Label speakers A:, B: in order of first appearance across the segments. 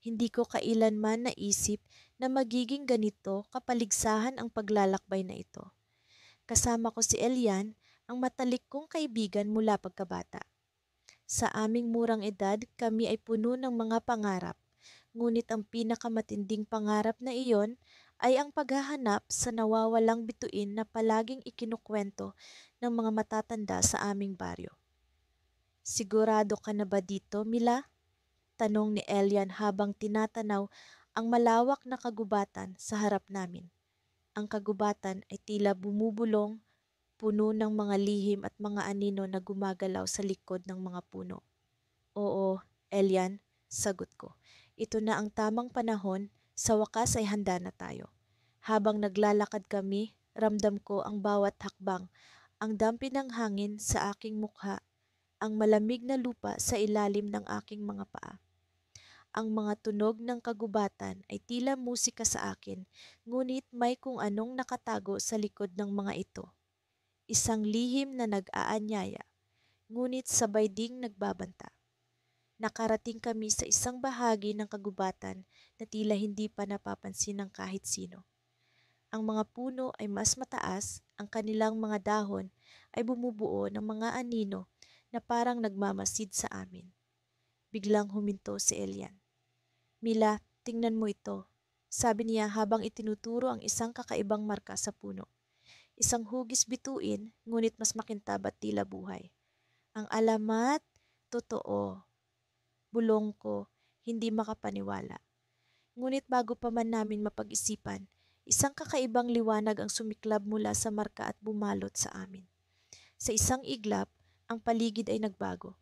A: Hindi ko kailanman naisip na magiging ganito kapaligsahan ang paglalakbay na ito. Kasama ko si Elian, ang matalik kong kaibigan mula pagkabata. Sa aming murang edad, kami ay puno ng mga pangarap. Ngunit ang pinakamatinding pangarap na iyon ay ang paghahanap sa nawawalang bituin na palaging ikinukwento ng mga matatanda sa aming baryo. Sigurado ka na ba dito, Mila? Tanong ni Elian habang tinatanaw ang malawak na kagubatan sa harap namin. Ang kagubatan ay tila bumubulong, puno ng mga lihim at mga anino na gumagalaw sa likod ng mga puno. Oo, Elian, sagot ko. Ito na ang tamang panahon, sa wakas ay handa na tayo. Habang naglalakad kami, ramdam ko ang bawat hakbang, ang dampi ng hangin sa aking mukha, ang malamig na lupa sa ilalim ng aking mga paa. Ang mga tunog ng kagubatan ay tila musika sa akin, ngunit may kung anong nakatago sa likod ng mga ito. Isang lihim na nag-aanyaya, ngunit sabay ding nagbabanta. Nakarating kami sa isang bahagi ng kagubatan na tila hindi pa napapansin ng kahit sino. Ang mga puno ay mas mataas, ang kanilang mga dahon ay bumubuo ng mga anino na parang nagmamasid sa amin. Biglang huminto si Elian. Mila, tingnan mo ito, sabi niya habang itinuturo ang isang kakaibang marka sa puno. Isang hugis bituin, ngunit mas makintab at tila buhay. Ang alamat, totoo. Bulong ko, hindi makapaniwala. Ngunit bago pa man namin mapag-isipan, isang kakaibang liwanag ang sumiklab mula sa marka at bumalot sa amin. Sa isang iglap, ang paligid ay nagbago.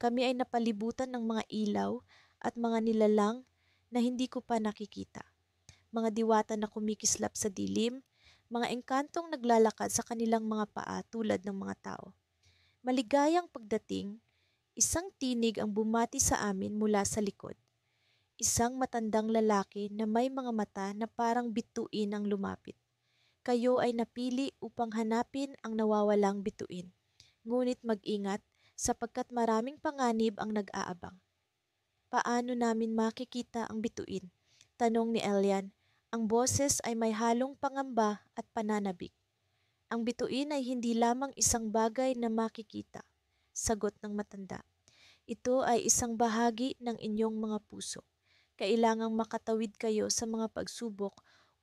A: Kami ay napalibutan ng mga ilaw at mga nilalang na hindi ko pa nakikita. Mga diwata na kumikislap sa dilim, mga engkantong naglalakad sa kanilang mga paa tulad ng mga tao. Maligayang pagdating, isang tinig ang bumati sa amin mula sa likod. Isang matandang lalaki na may mga mata na parang bituin ang lumapit. Kayo ay napili upang hanapin ang nawawalang bituin. Ngunit mag-ingat sapagkat maraming panganib ang nag-aabang. Paano namin makikita ang bituin? Tanong ni Elian. Ang boses ay may halong pangamba at pananabik. Ang bituin ay hindi lamang isang bagay na makikita, sagot ng matanda. Ito ay isang bahagi ng inyong mga puso. Kailangang makatawid kayo sa mga pagsubok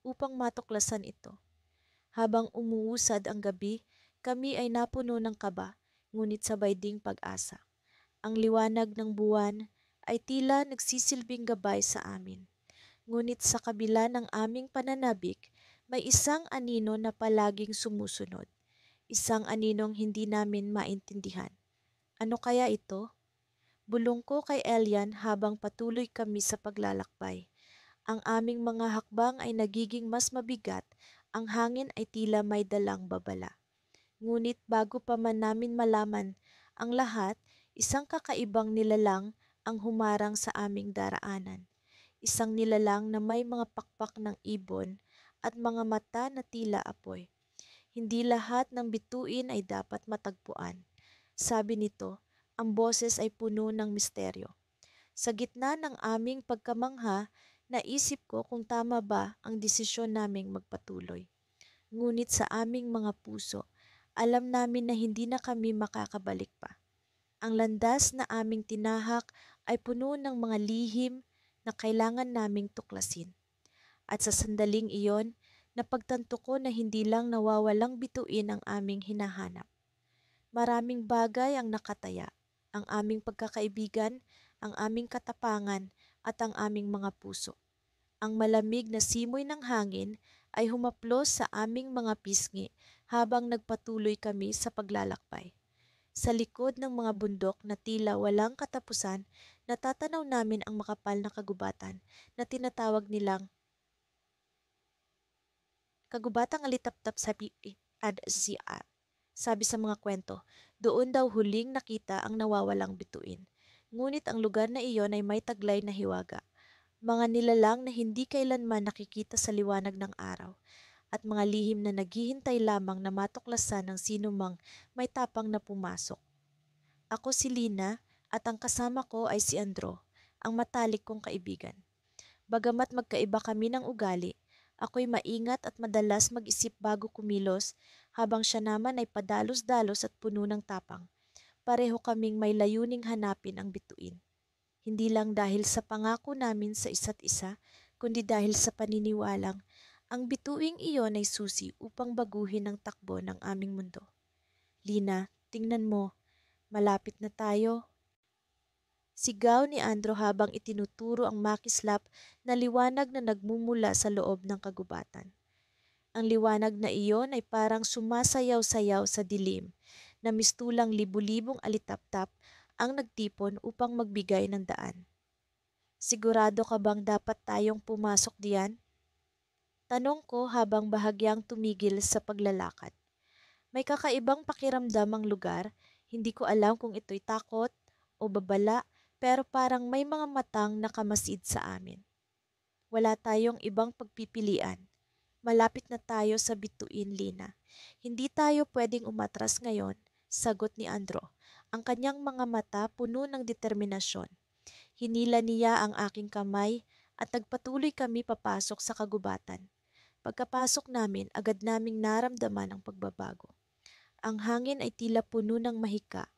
A: upang matuklasan ito. Habang umuusad ang gabi, kami ay napuno ng kaba, ngunit sabay ding pag-asa. Ang liwanag ng buwan ay tila nagsisilbing gabay sa amin. Ngunit sa kabila ng aming pananabik, may isang anino na palaging sumusunod. Isang aninong hindi namin maintindihan. Ano kaya ito? Bulong ko kay Elian habang patuloy kami sa paglalakbay. Ang aming mga hakbang ay nagiging mas mabigat, ang hangin ay tila may dalang babala. Ngunit bago pa man namin malaman ang lahat, isang kakaibang nilalang ang humarang sa aming daraanan. Isang nilalang na may mga pakpak ng ibon at mga mata na tila apoy. Hindi lahat ng bituin ay dapat matagpuan. Sabi nito, ang boses ay puno ng misteryo. Sa gitna ng aming pagkamangha, naisip ko kung tama ba ang desisyon naming magpatuloy. Ngunit sa aming mga puso, alam namin na hindi na kami makakabalik pa. Ang landas na aming tinahak ay puno ng mga lihim na kailangan naming tuklasin. At sa sandaling iyon, napagtanto ko na hindi lang nawawalang bituin ang aming hinahanap. Maraming bagay ang nakataya, ang aming pagkakaibigan, ang aming katapangan at ang aming mga puso. Ang malamig na simoy ng hangin ay humaplos sa aming mga pisngi habang nagpatuloy kami sa paglalakbay. Sa likod ng mga bundok na tila walang katapusan, natatanaw namin ang makapal na kagubatan na tinatawag nilang kagubatang alitaptap sa Adsia. Sabi sa mga kwento, doon daw huling nakita ang nawawalang bituin. Ngunit ang lugar na iyon ay may taglay na hiwaga. Mga nilalang na hindi kailanman nakikita sa liwanag ng araw at mga lihim na naghihintay lamang na matuklasan ng sinumang may tapang na pumasok. Ako si Lina at ang kasama ko ay si Andro, ang matalik kong kaibigan. Bagamat magkaiba kami ng ugali, ako'y maingat at madalas mag-isip bago kumilos, habang siya naman ay padalos-dalos at puno ng tapang. Pareho kaming may layuning hanapin ang bituin. Hindi lang dahil sa pangako namin sa isa't isa, kundi dahil sa paniniwalang ang bituing iyon ay susi upang baguhin ang takbo ng aming mundo. Lina, tingnan mo, malapit na tayo. Sigaw ni Andro habang itinuturo ang makislap na liwanag na nagmumula sa loob ng kagubatan. Ang liwanag na iyon ay parang sumasayaw-sayaw sa dilim, na mistulang libu-libong alitaptap ang nagtipon upang magbigay ng daan. Sigurado ka bang dapat tayong pumasok diyan? Tanong ko habang bahagyang tumigil sa paglalakad. May kakaibang pakiramdam ang lugar, hindi ko alam kung ito'y takot o babala, pero parang may mga matang nakamasid sa amin. Wala tayong ibang pagpipilian. Malapit na tayo sa bituin, Lina. Hindi tayo pwedeng umatras ngayon, sagot ni Andro. Ang kanyang mga mata puno ng determinasyon. Hinila niya ang aking kamay at nagpatuloy kami papasok sa kagubatan. Pagkapasok namin, agad naming naramdaman ang pagbabago. Ang hangin ay tila puno ng mahika,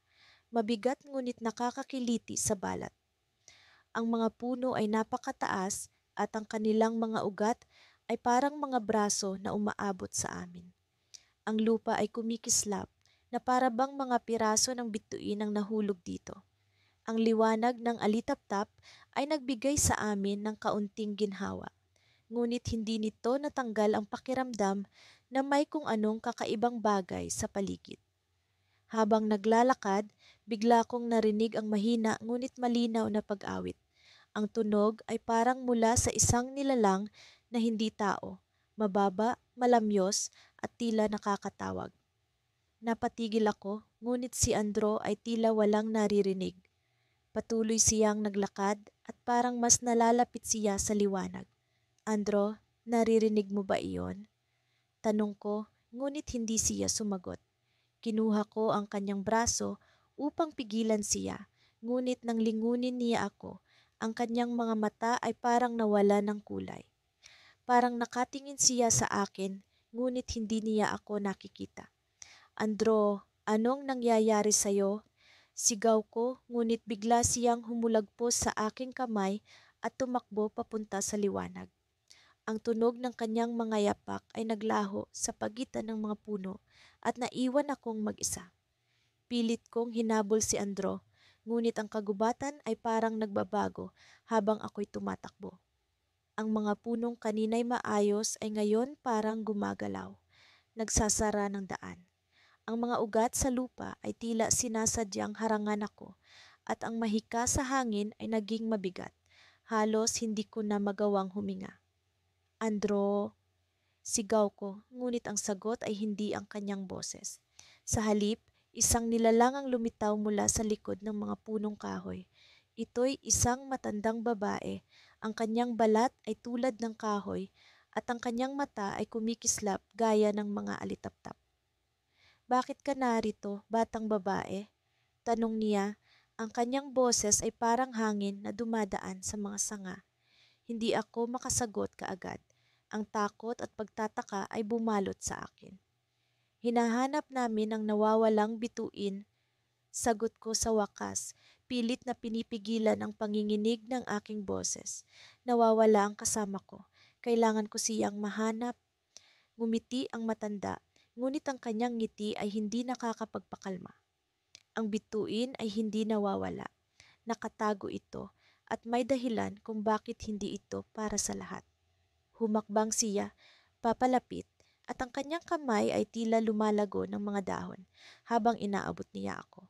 A: mabigat ngunit nakakakiliti sa balat. Ang mga puno ay napakataas at ang kanilang mga ugat ay parang mga braso na umaabot sa amin. Ang lupa ay kumikislap na para bang mga piraso ng bituin ang nahulog dito. Ang liwanag ng alitaptap ay nagbigay sa amin ng kaunting ginhawa. Ngunit hindi nito natanggal ang pakiramdam na may kung anong kakaibang bagay sa paligid. Habang naglalakad, bigla kong narinig ang mahina ngunit malinaw na pag-awit. Ang tunog ay parang mula sa isang nilalang na hindi tao, mababa, malamyos at tila nakakatawag. Napatigil ako, ngunit si Andro ay tila walang naririnig. Patuloy siyang naglakad at parang mas nalalapit siya sa liwanag. Andro, naririnig mo ba iyon? Tanong ko, ngunit hindi siya sumagot. Kinuha ko ang kanyang braso upang pigilan siya, ngunit nang lingunin niya ako, ang kanyang mga mata ay parang nawala ng kulay. Parang nakatingin siya sa akin, ngunit hindi niya ako nakikita. Andro, anong nangyayari sa'yo? Sigaw ko, ngunit bigla siyang humulagpos sa aking kamay at tumakbo papunta sa liwanag. Ang tunog ng kanyang mga yapak ay naglaho sa pagitan ng mga puno at naiwan akong mag-isa. Pilit kong hinabol si Andro, ngunit ang kagubatan ay parang nagbabago habang ako'y tumatakbo. Ang mga punong kanina'y maayos ay ngayon parang gumagalaw, nagsasara ng daan. Ang mga ugat sa lupa ay tila sinasadyang harangan ako at ang mahika sa hangin ay naging mabigat. Halos hindi ko na magawang huminga. Andro, sigaw ko, ngunit ang sagot ay hindi ang kanyang boses. Sa halip, isang nilalang ang lumitaw mula sa likod ng mga punong kahoy. Ito'y isang matandang babae. Ang kanyang balat ay tulad ng kahoy at ang kanyang mata ay kumikislap gaya ng mga alitaptap. Bakit ka narito, batang babae? Tanong niya. Ang kanyang boses ay parang hangin na dumadaan sa mga sanga. Hindi ako makasagot kaagad. Ang takot at pagtataka ay bumalot sa akin. Hinahanap namin ang nawawalang bituin. Sagot ko sa wakas, pilit na pinipigilan ang panginginig ng aking boses. Nawawala ang kasama ko. Kailangan ko siyang mahanap. Ngumiti ang matanda, ngunit ang kanyang ngiti ay hindi nakakapagpakalma. Ang bituin ay hindi nawawala. Nakatago ito at may dahilan kung bakit hindi ito para sa lahat. Humakbang siya, papalapit, at ang kanyang kamay ay tila lumalago ng mga dahon habang inaabot niya ako.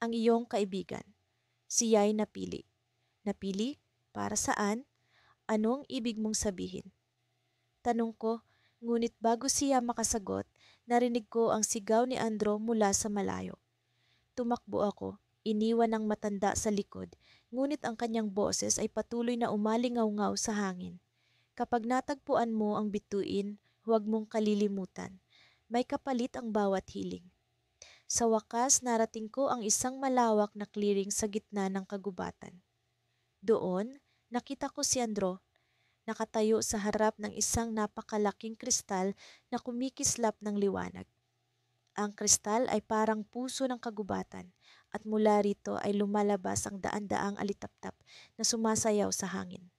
A: Ang iyong kaibigan. Siya'y napili. Napili? Para saan? Anong ibig mong sabihin? Tanong ko, ngunit bago siya makasagot, narinig ko ang sigaw ni Andro mula sa malayo. Tumakbo ako, iniwan ng matanda sa likod, ngunit ang kanyang boses ay patuloy na umalingaw-ngaw sa hangin. Kapag natagpuan mo ang bituin, huwag mong kalilimutan. May kapalit ang bawat hiling. Sa wakas, narating ko ang isang malawak na clearing sa gitna ng kagubatan. Doon, Nakita ko si Andro, nakatayo sa harap ng isang napakalaking kristal na kumikislap ng liwanag. Ang kristal ay parang puso ng kagubatan at mula rito ay lumalabas ang daan-daang alitaptap na sumasayaw sa hangin.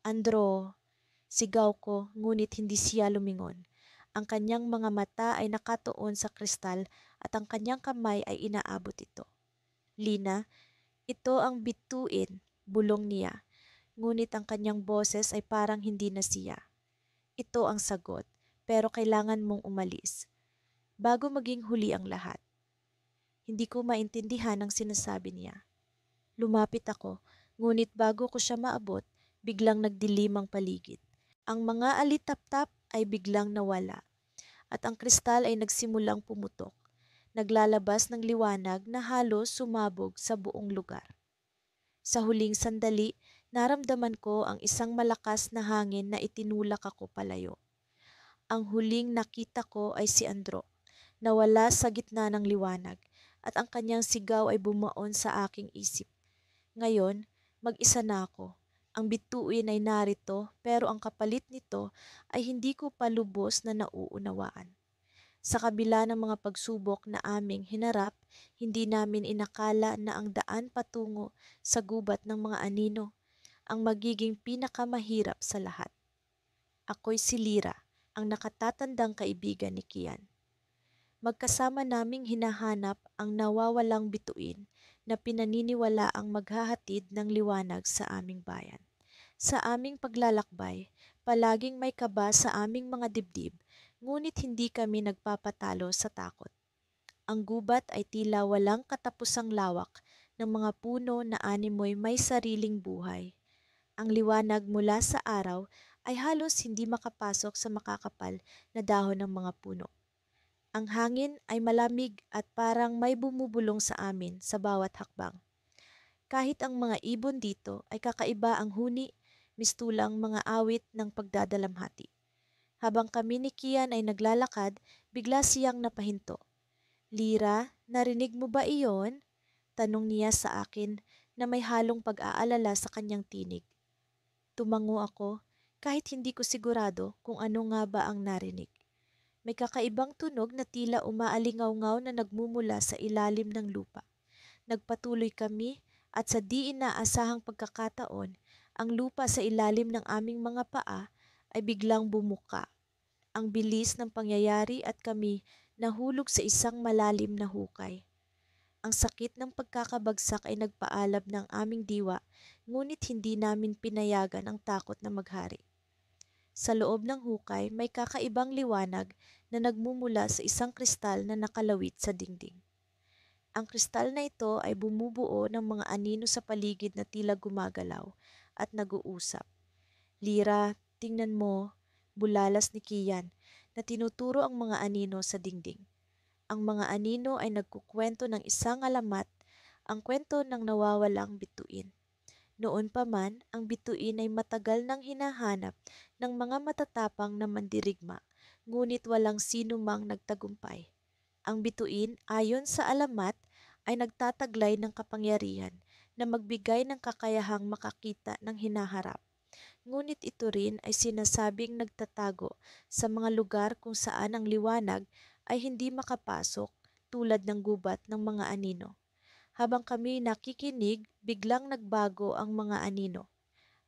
A: Andro, sigaw ko ngunit hindi siya lumingon. Ang kanyang mga mata ay nakatuon sa kristal at ang kanyang kamay ay inaabot ito. Lina, ito ang bituin, bulong niya, ngunit ang kanyang boses ay parang hindi na siya. Ito ang sagot, pero kailangan mong umalis. Bago maging huli ang lahat. Hindi ko maintindihan ang sinasabi niya. Lumapit ako, ngunit bago ko siya maabot, biglang nagdilim ang paligid. Ang mga alitaptap ay biglang nawala at ang kristal ay nagsimulang pumutok. Naglalabas ng liwanag na halos sumabog sa buong lugar. Sa huling sandali, naramdaman ko ang isang malakas na hangin na itinulak ako palayo. Ang huling nakita ko ay si Andro. Nawala sa gitna ng liwanag at ang kanyang sigaw ay bumaon sa aking isip. Ngayon, mag-isa na ako. Ang bituin ay narito pero ang kapalit nito ay hindi ko pa lubos na nauunawaan. Sa kabila ng mga pagsubok na aming hinarap, hindi namin inakala na ang daan patungo sa gubat ng mga anino ang magiging pinakamahirap sa lahat. Ako'y si Lyra, ang nakatatandang kaibigan ni Kian. Magkasama naming hinahanap ang nawawalang bituin na pinaniniwala ang maghahatid ng liwanag sa aming bayan. Sa aming paglalakbay, palaging may kaba sa aming mga dibdib, ngunit hindi kami nagpapatalo sa takot. Ang gubat ay tila walang katapusang lawak ng mga puno na animoy may sariling buhay. Ang liwanag mula sa araw ay halos hindi makapasok sa makakapal na dahon ng mga puno. Ang hangin ay malamig at parang may bumubulong sa amin sa bawat hakbang. Kahit ang mga ibon dito ay kakaiba ang huni, mistulang mga awit ng pagdadalamhati. Habang kami ni Kian ay naglalakad, bigla siyang napahinto. Lyra, narinig mo ba iyon? Tanong niya sa akin na may halong pag-aalala sa kanyang tinig. Tumango ako kahit hindi ko sigurado kung ano nga ba ang narinig. May kakaibang tunog na tila umaalingaw-ngaw na nagmumula sa ilalim ng lupa. Nagpatuloy kami at sa di inaasahang pagkakataon, ang lupa sa ilalim ng aming mga paa ay biglang bumuka. Ang bilis ng pangyayari at kami nahulog sa isang malalim na hukay. Ang sakit ng pagkakabagsak ay nagpaalab ng aming diwa, ngunit hindi namin pinayagan ang takot na maghari. Sa loob ng hukay may kakaibang liwanag na nagmumula sa isang kristal na nakalawit sa dingding. Ang kristal na ito ay bumubuo ng mga anino sa paligid na tila gumagalaw at nag-uusap. Lyra, tingnan mo, bulalas ni Kian na tinuturo ang mga anino sa dingding. Ang mga anino ay nagkukwento ng isang alamat, ang kwento ng nawawalang bituin. Noon pa man, ang bituin ay matagal nang hinahanap ng mga matatapang na mandirigma, ngunit walang sino mang nagtagumpay. Ang bituin, ayon sa alamat, ay nagtataglay ng kapangyarihan na magbigay ng kakayahang makakita ng hinaharap. Ngunit ito rin ay sinasabing nagtatago sa mga lugar kung saan ang liwanag ay hindi makapasok tulad ng gubat ng mga anino. Habang kami nakikinig, biglang nagbago ang mga anino.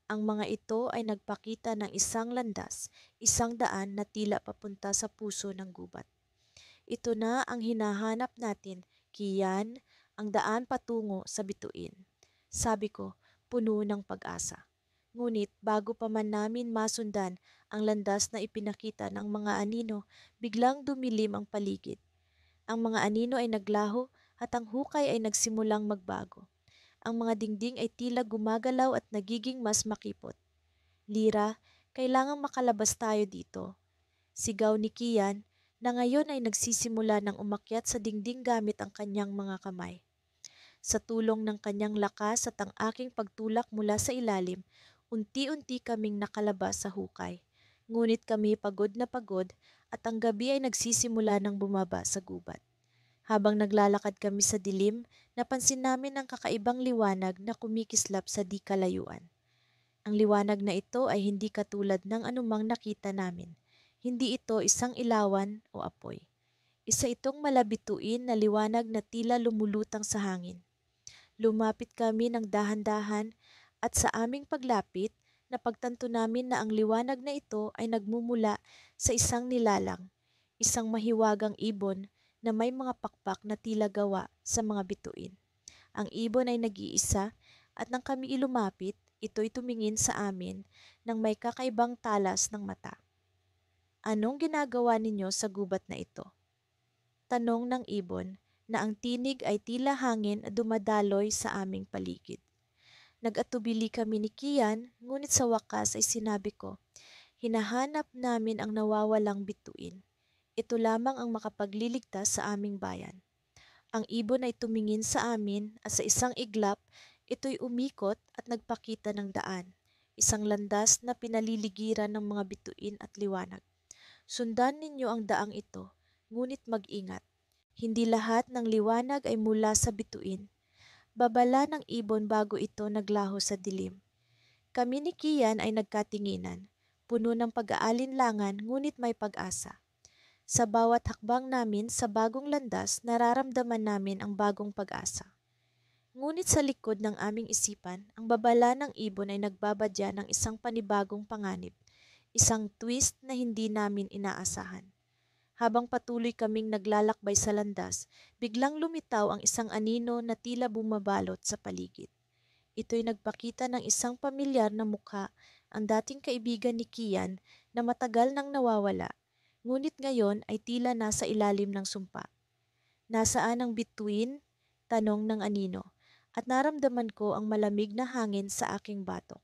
A: Ang mga ito ay nagpakita ng isang landas, isang daan na tila papunta sa puso ng gubat. Ito na ang hinahanap natin, Kian, ang daan patungo sa bituin. Sabi ko, puno ng pag-asa. Ngunit bago pa man namin masundan ang landas na ipinakita ng mga anino, biglang dumilim ang paligid. Ang mga anino ay naglaho at ang hukay ay nagsimulang magbago. Ang mga dingding ay tila gumagalaw at nagiging mas makipot. Lyra, kailangang makalabas tayo dito. Sigaw ni Kian na ngayon ay nagsisimula ng umakyat sa dingding gamit ang kanyang mga kamay. Sa tulong ng kanyang lakas at ang aking pagtulak mula sa ilalim, unti-unti kaming nakalabas sa hukay. Ngunit kami pagod na pagod at ang gabi ay nagsisimula ng bumaba sa gubat. Habang naglalakad kami sa dilim, napansin namin ang kakaibang liwanag na kumikislap sa di kalayuan. Ang liwanag na ito ay hindi katulad ng anumang nakita namin. Hindi ito isang ilawan o apoy. Isa itong malabituin na liwanag na tila lumulutang sa hangin. Lumapit kami ng dahan-dahan at sa aming paglapit, napagtanto namin na ang liwanag na ito ay nagmumula sa isang nilalang, isang mahiwagang ibon na may mga pakpak na tila gawa sa mga bituin. Ang ibon ay nag-iisa at nang kami ilumapit, ito'y tumingin sa amin ng may kakaibang talas ng mata. Anong ginagawa ninyo sa gubat na ito? Tanong ng ibon na ang tinig ay tila hangin at dumadaloy sa aming paligid. Nag-atubili kami ni Kian, ngunit sa wakas ay sinabi ko, hinahanap namin ang nawawalang bituin. Ito lamang ang makapagliligtas sa aming bayan. Ang ibon ay tumingin sa amin at sa isang iglap, ito'y umikot at nagpakita ng daan. Isang landas na pinaliligiran ng mga bituin at liwanag. Sundan ninyo ang daang ito, ngunit mag-ingat. Hindi lahat ng liwanag ay mula sa bituin. Babala ng ibon bago ito naglaho sa dilim. Kami ni Kian ay nagkatinginan, puno ng pag-aalinlangan ngunit may pag-asa. Sa bawat hakbang namin sa bagong landas, nararamdaman namin ang bagong pag-asa. Ngunit sa likod ng aming isipan, ang babala ng ibon ay nagbabadya ng isang panibagong panganib, isang twist na hindi namin inaasahan. Habang patuloy kaming naglalakbay sa landas, biglang lumitaw ang isang anino na tila bumabalot sa paligid. Ito'y nagpakita ng isang pamilyar na mukha, ang dating kaibigan ni Kian na matagal nang nawawala, ngunit ngayon ay tila nasa ilalim ng sumpa. Nasaan ang bituin? Tanong ng anino, at naramdaman ko ang malamig na hangin sa aking batok.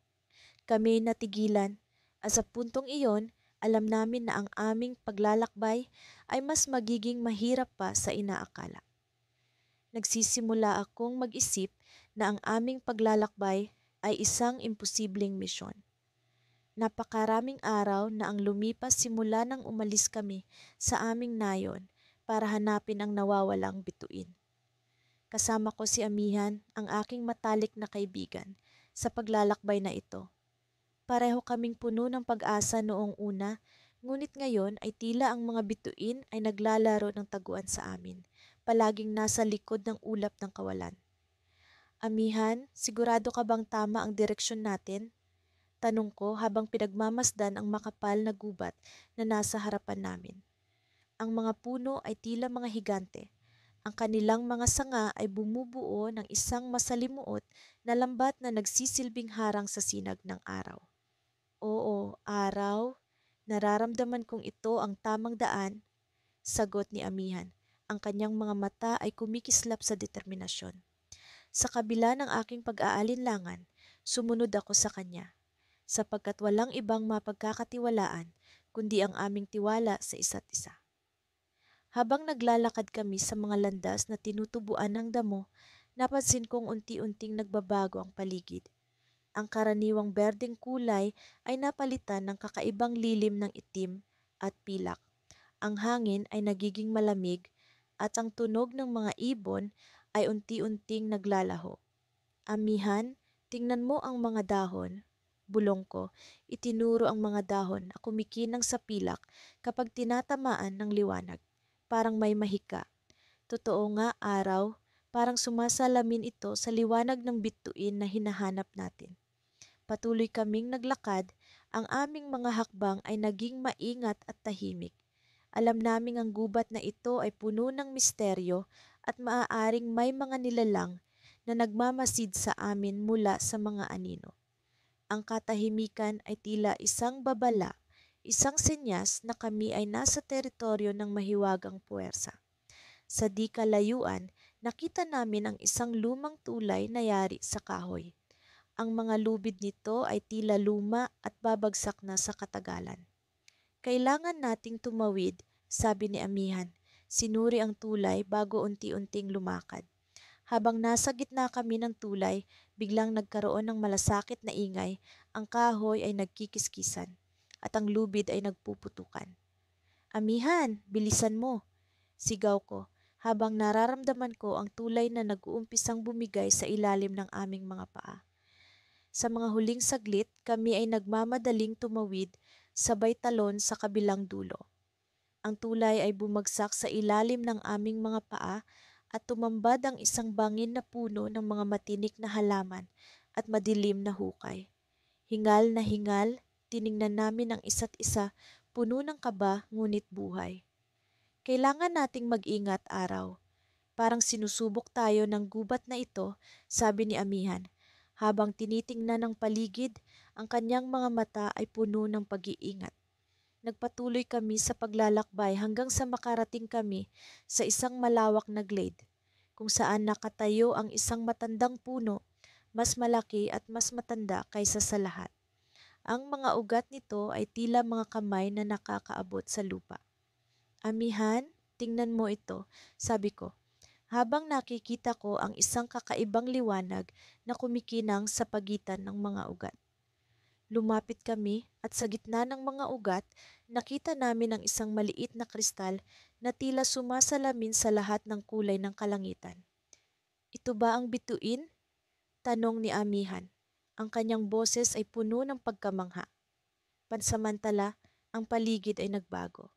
A: Kami natigilan, at sa puntong iyon, alam namin na ang aming paglalakbay ay mas magiging mahirap pa sa inaakala. Nagsisimula akong mag-isip na ang aming paglalakbay ay isang imposibleng misyon. Napakaraming araw na ang lumipas simula nang umalis kami sa aming nayon para hanapin ang nawawalang bituin. Kasama ko si Amihan, ang aking matalik na kaibigan, sa paglalakbay na ito. Pareho kaming puno ng pag-asa noong una, ngunit ngayon ay tila ang mga bituin ay naglalaro ng taguan sa amin, palaging nasa likod ng ulap ng kawalan. Amihan, sigurado ka bang tama ang direksyon natin? Tanong ko habang pinagmamasdan ang makapal na gubat na nasa harapan namin. Ang mga puno ay tila mga higante. Ang kanilang mga sanga ay bumubuo ng isang masalimuot na lambat na nagsisilbing harang sa sinag ng araw. Oo, araw. Nararamdaman kong ito ang tamang daan, sagot ni Amihan. Ang kanyang mga mata ay kumikislap sa determinasyon. Sa kabila ng aking pag-aalinlangan, sumunod ako sa kanya, sapagkat walang ibang mapagkakatiwalaan kundi ang aming tiwala sa isa't isa. Habang naglalakad kami sa mga landas na tinutubuan ng damo, napansin kong unti-unting nagbabago ang paligid. Ang karaniwang berdeng kulay ay napalitan ng kakaibang lilim ng itim at pilak. Ang hangin ay nagiging malamig at ang tunog ng mga ibon ay unti-unting naglalaho. Amihan, tingnan mo ang mga dahon. Bulong ko, itinuro ang mga dahon na kumikinang sa pilak kapag tinatamaan ng liwanag. Parang may mahika. Totoo nga, araw, parang sumasalamin ito sa liwanag ng bituin na hinahanap natin. Patuloy kaming naglakad, ang aming mga hakbang ay naging maingat at tahimik. Alam naming ang gubat na ito ay puno ng misteryo at maaaring may mga nilalang na nagmamasid sa amin mula sa mga anino. Ang katahimikan ay tila isang babala, isang senyas na kami ay nasa teritoryo ng mahiwagang puwersa. Sa di kalayuan, nakita namin ang isang lumang tulay na yari sa kahoy. Ang mga lubid nito ay tila luma at babagsak na sa katagalan. Kailangan nating tumawid, sabi ni Amihan. Sinuri ang tulay bago unti-unting lumakad. Habang nasa gitna kami ng tulay, biglang nagkaroon ng malasakit na ingay, ang kahoy ay nagkikiskisan, at ang lubid ay nagpuputukan. Amihan, bilisan mo! Sigaw ko, habang nararamdaman ko ang tulay na nag-uumpisang bumigay sa ilalim ng aming mga paa. Sa mga huling saglit, kami ay nagmamadaling tumawid sabay talon sa kabilang dulo. Ang tulay ay bumagsak sa ilalim ng aming mga paa at tumambad ang isang bangin na puno ng mga matinik na halaman at madilim na hukay. Hingal na hingal, tiningnan namin ang isa't isa, puno ng kaba ngunit buhay. Kailangan nating mag-ingat araw. Parang sinusubok tayo ng gubat na ito, sabi ni Amihan. Habang tinitingnan ng paligid, ang kanyang mga mata ay puno ng pag-iingat. Nagpatuloy kami sa paglalakbay hanggang sa makarating kami sa isang malawak na glade, kung saan nakatayo ang isang matandang puno, mas malaki at mas matanda kaysa sa lahat. Ang mga ugat nito ay tila mga kamay na nakakaabot sa lupa. Amihan, tingnan mo ito, sabi ko, habang nakikita ko ang isang kakaibang liwanag na kumikinang sa pagitan ng mga ugat. Lumapit kami at sa gitna ng mga ugat, nakita namin ang isang maliit na kristal na tila sumasalamin sa lahat ng kulay ng kalangitan. Ito ba ang bituin? Tanong ni Amihan. Ang kanyang boses ay puno ng pagkamangha. Pansamantala, ang paligid ay nagbago.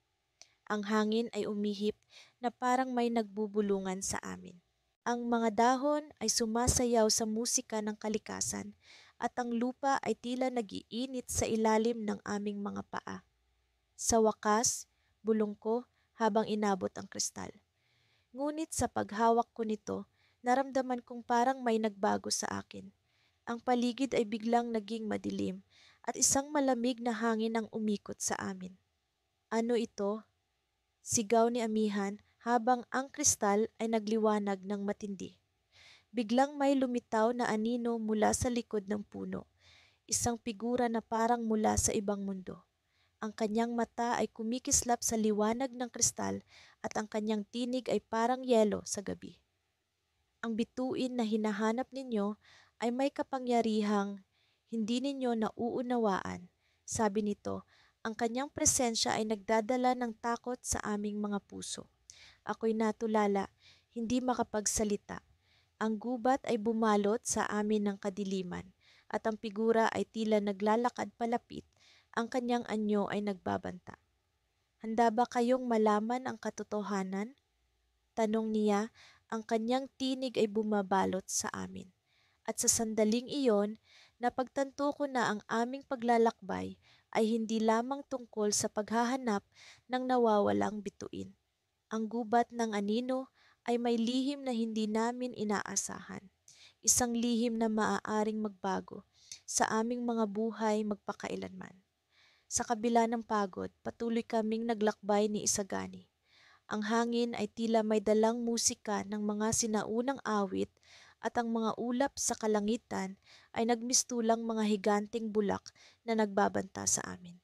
A: Ang hangin ay umihip na parang may nagbubulungan sa amin. Ang mga dahon ay sumasayaw sa musika ng kalikasan at ang lupa ay tila nag-iinit sa ilalim ng aming mga paa. Sa wakas, bulong ko habang inabot ang kristal. Ngunit sa paghawak ko nito, naramdaman kong parang may nagbago sa akin. Ang paligid ay biglang naging madilim at isang malamig na hangin ang umikot sa amin. Ano ito? Sigaw ni Amihan habang ang kristal ay nagliwanag ng matindi. Biglang may lumitaw na anino mula sa likod ng puno, isang figura na parang mula sa ibang mundo. Ang kanyang mata ay kumikislap sa liwanag ng kristal at ang kanyang tinig ay parang yelo sa gabi. Ang bituin na hinahanap ninyo ay may kapangyarihang hindi ninyo nauunawaan. Sabi nito, ang kanyang presensya ay nagdadala ng takot sa aming mga puso. Ako'y natulala, hindi makapagsalita. Ang gubat ay bumalot sa amin ng kadiliman at ang figura ay tila naglalakad palapit. Ang kanyang anyo ay nagbabanta. Handa ba kayong malaman ang katotohanan? Tanong niya, ang kanyang tinig ay bumabalot sa amin. At sa sandaling iyon, napagtanto ko na ang aming paglalakbay ay hindi lamang tungkol sa paghahanap ng nawawalang bituin. Ang gubat ng anino ay may lihim na hindi namin inaasahan. Isang lihim na maaaring magbago sa aming mga buhay magpakailanman. Sa kabila ng pagod, patuloy kaming naglakbay ni Isagani. Ang hangin ay tila may dalang musika ng mga sinaunang awit at ang mga ulap sa kalangitan ay nagmistulang mga higanting bulak na nagbabanta sa amin.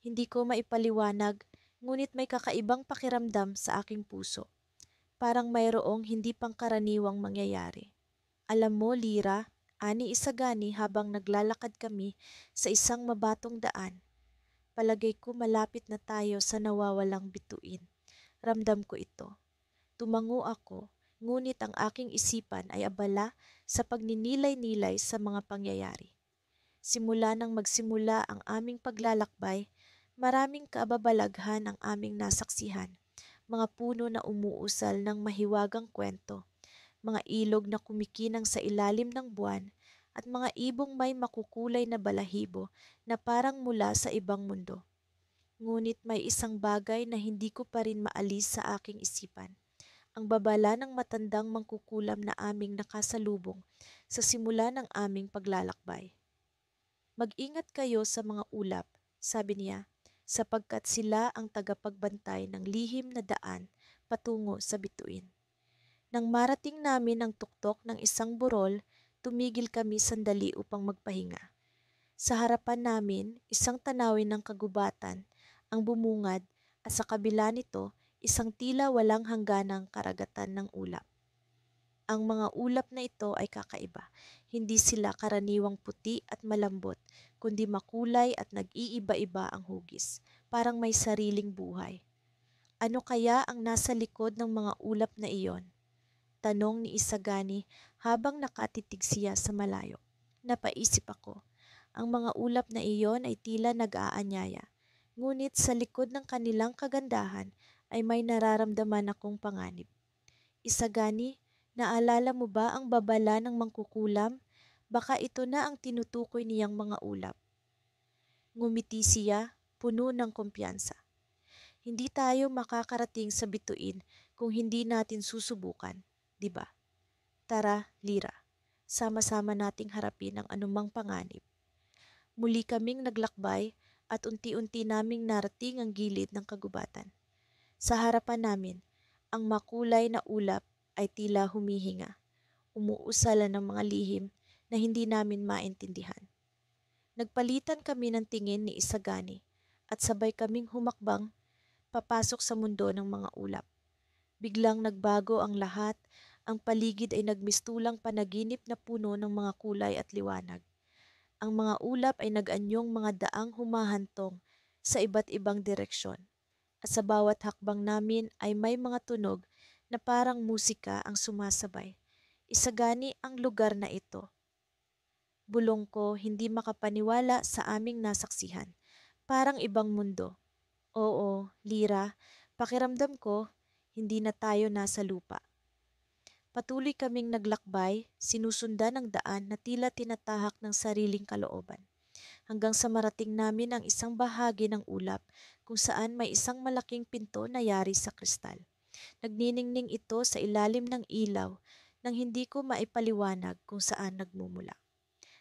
A: Hindi ko maipaliwanag, ngunit may kakaibang pakiramdam sa aking puso. Parang mayroong hindi pangkaraniwang mangyayari. Alam mo, Lira, ani Isagani habang naglalakad kami sa isang mabatong daan. Palagay ko malapit na tayo sa nawawalang bituin. Ramdam ko ito. Tumango ako, ngunit ang aking isipan ay abala sa pagninilay-nilay sa mga pangyayari. Simula nang magsimula ang aming paglalakbay, maraming kababalaghan ang aming nasaksihan. Mga puno na umuusal ng mahiwagang kwento, mga ilog na kumikinang sa ilalim ng buwan, at mga ibong may makukulay na balahibo na parang mula sa ibang mundo. Ngunit may isang bagay na hindi ko pa rin maalis sa aking isipan. Ang babala ng matandang mangkukulam na aming nakasalubong sa simula ng aming paglalakbay. Mag-ingat kayo sa mga ulap, sabi niya, sapagkat sila ang tagapagbantay ng lihim na daan patungo sa bituin. Nang marating namin ang tuktok ng isang burol, tumigil kami sandali upang magpahinga. Sa harapan namin, isang tanawin ng kagubatan ang bumungad at sa kabila nito, isang tila walang hangganang karagatan ng ulap. Ang mga ulap na ito ay kakaiba. Hindi sila karaniwang puti at malambot, kundi makulay at nag-iiba-iba ang hugis. Parang may sariling buhay. Ano kaya ang nasa likod ng mga ulap na iyon? Tanong ni Isagani habang nakatitig siya sa malayo. Napaisip ako. Ang mga ulap na iyon ay tila nag-aanyaya. Ngunit sa likod ng kanilang kagandahan ay may nararamdaman akong panganib. Isagani, naalala mo ba ang babala ng mangkukulam? Baka ito na ang tinutukoy niyang mga ulap. Ngumiti siya, puno ng kumpiyansa. Hindi tayo makakarating sa bituin kung hindi natin susubukan, di ba? Tara, Lira, sama-sama nating harapin ang anumang panganib. Muli kaming naglakbay at unti-unti naming narating ang gilid ng kagubatan. Sa harapan namin, ang makulay na ulap ay tila humihinga, umuusala ng mga lihim na hindi namin maintindihan. Nagpalitan kami ng tingin ni Isagani at sabay kaming humakbang papasok sa mundo ng mga ulap. Biglang nagbago ang lahat, ang paligid ay nagmistulang panaginip na puno ng mga kulay at liwanag. Ang mga ulap ay nag-anyong mga daang humahantong sa iba't ibang direksyon. At sa bawat hakbang namin ay may mga tunog na parang musika ang sumasabay. Isagani ang lugar na ito. Bulong ko hindi makapaniwala sa aming nasaksihan. Parang ibang mundo. Oo, Lira, pakiramdam ko, hindi na tayo nasa lupa. Patuloy kaming naglakbay, sinusundan ng daan na tila tinatahak ng sariling kalooban. Hanggang sa marating namin ang isang bahagi ng ulap kung saan may isang malaking pinto na yari sa kristal. Nagniningning ito sa ilalim ng ilaw nang hindi ko maipaliwanag kung saan nagmumula.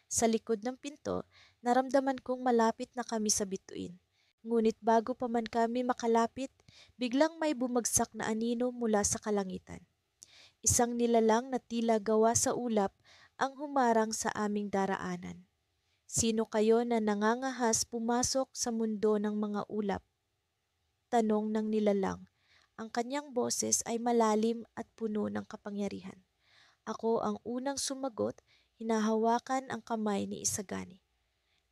A: Sa likod ng pinto, naramdaman kong malapit na kami sa bituin. Ngunit bago pa man kami makalapit, biglang may bumagsak na anino mula sa kalangitan. Isang nilalang na tila gawa sa ulap ang humarang sa aming daraanan. Sino kayo na nangangahas pumasok sa mundo ng mga ulap? Tanong ng nilalang. Ang kanyang boses ay malalim at puno ng kapangyarihan. Ako ang unang sumagot, hinahawakan ang kamay ni Isagani.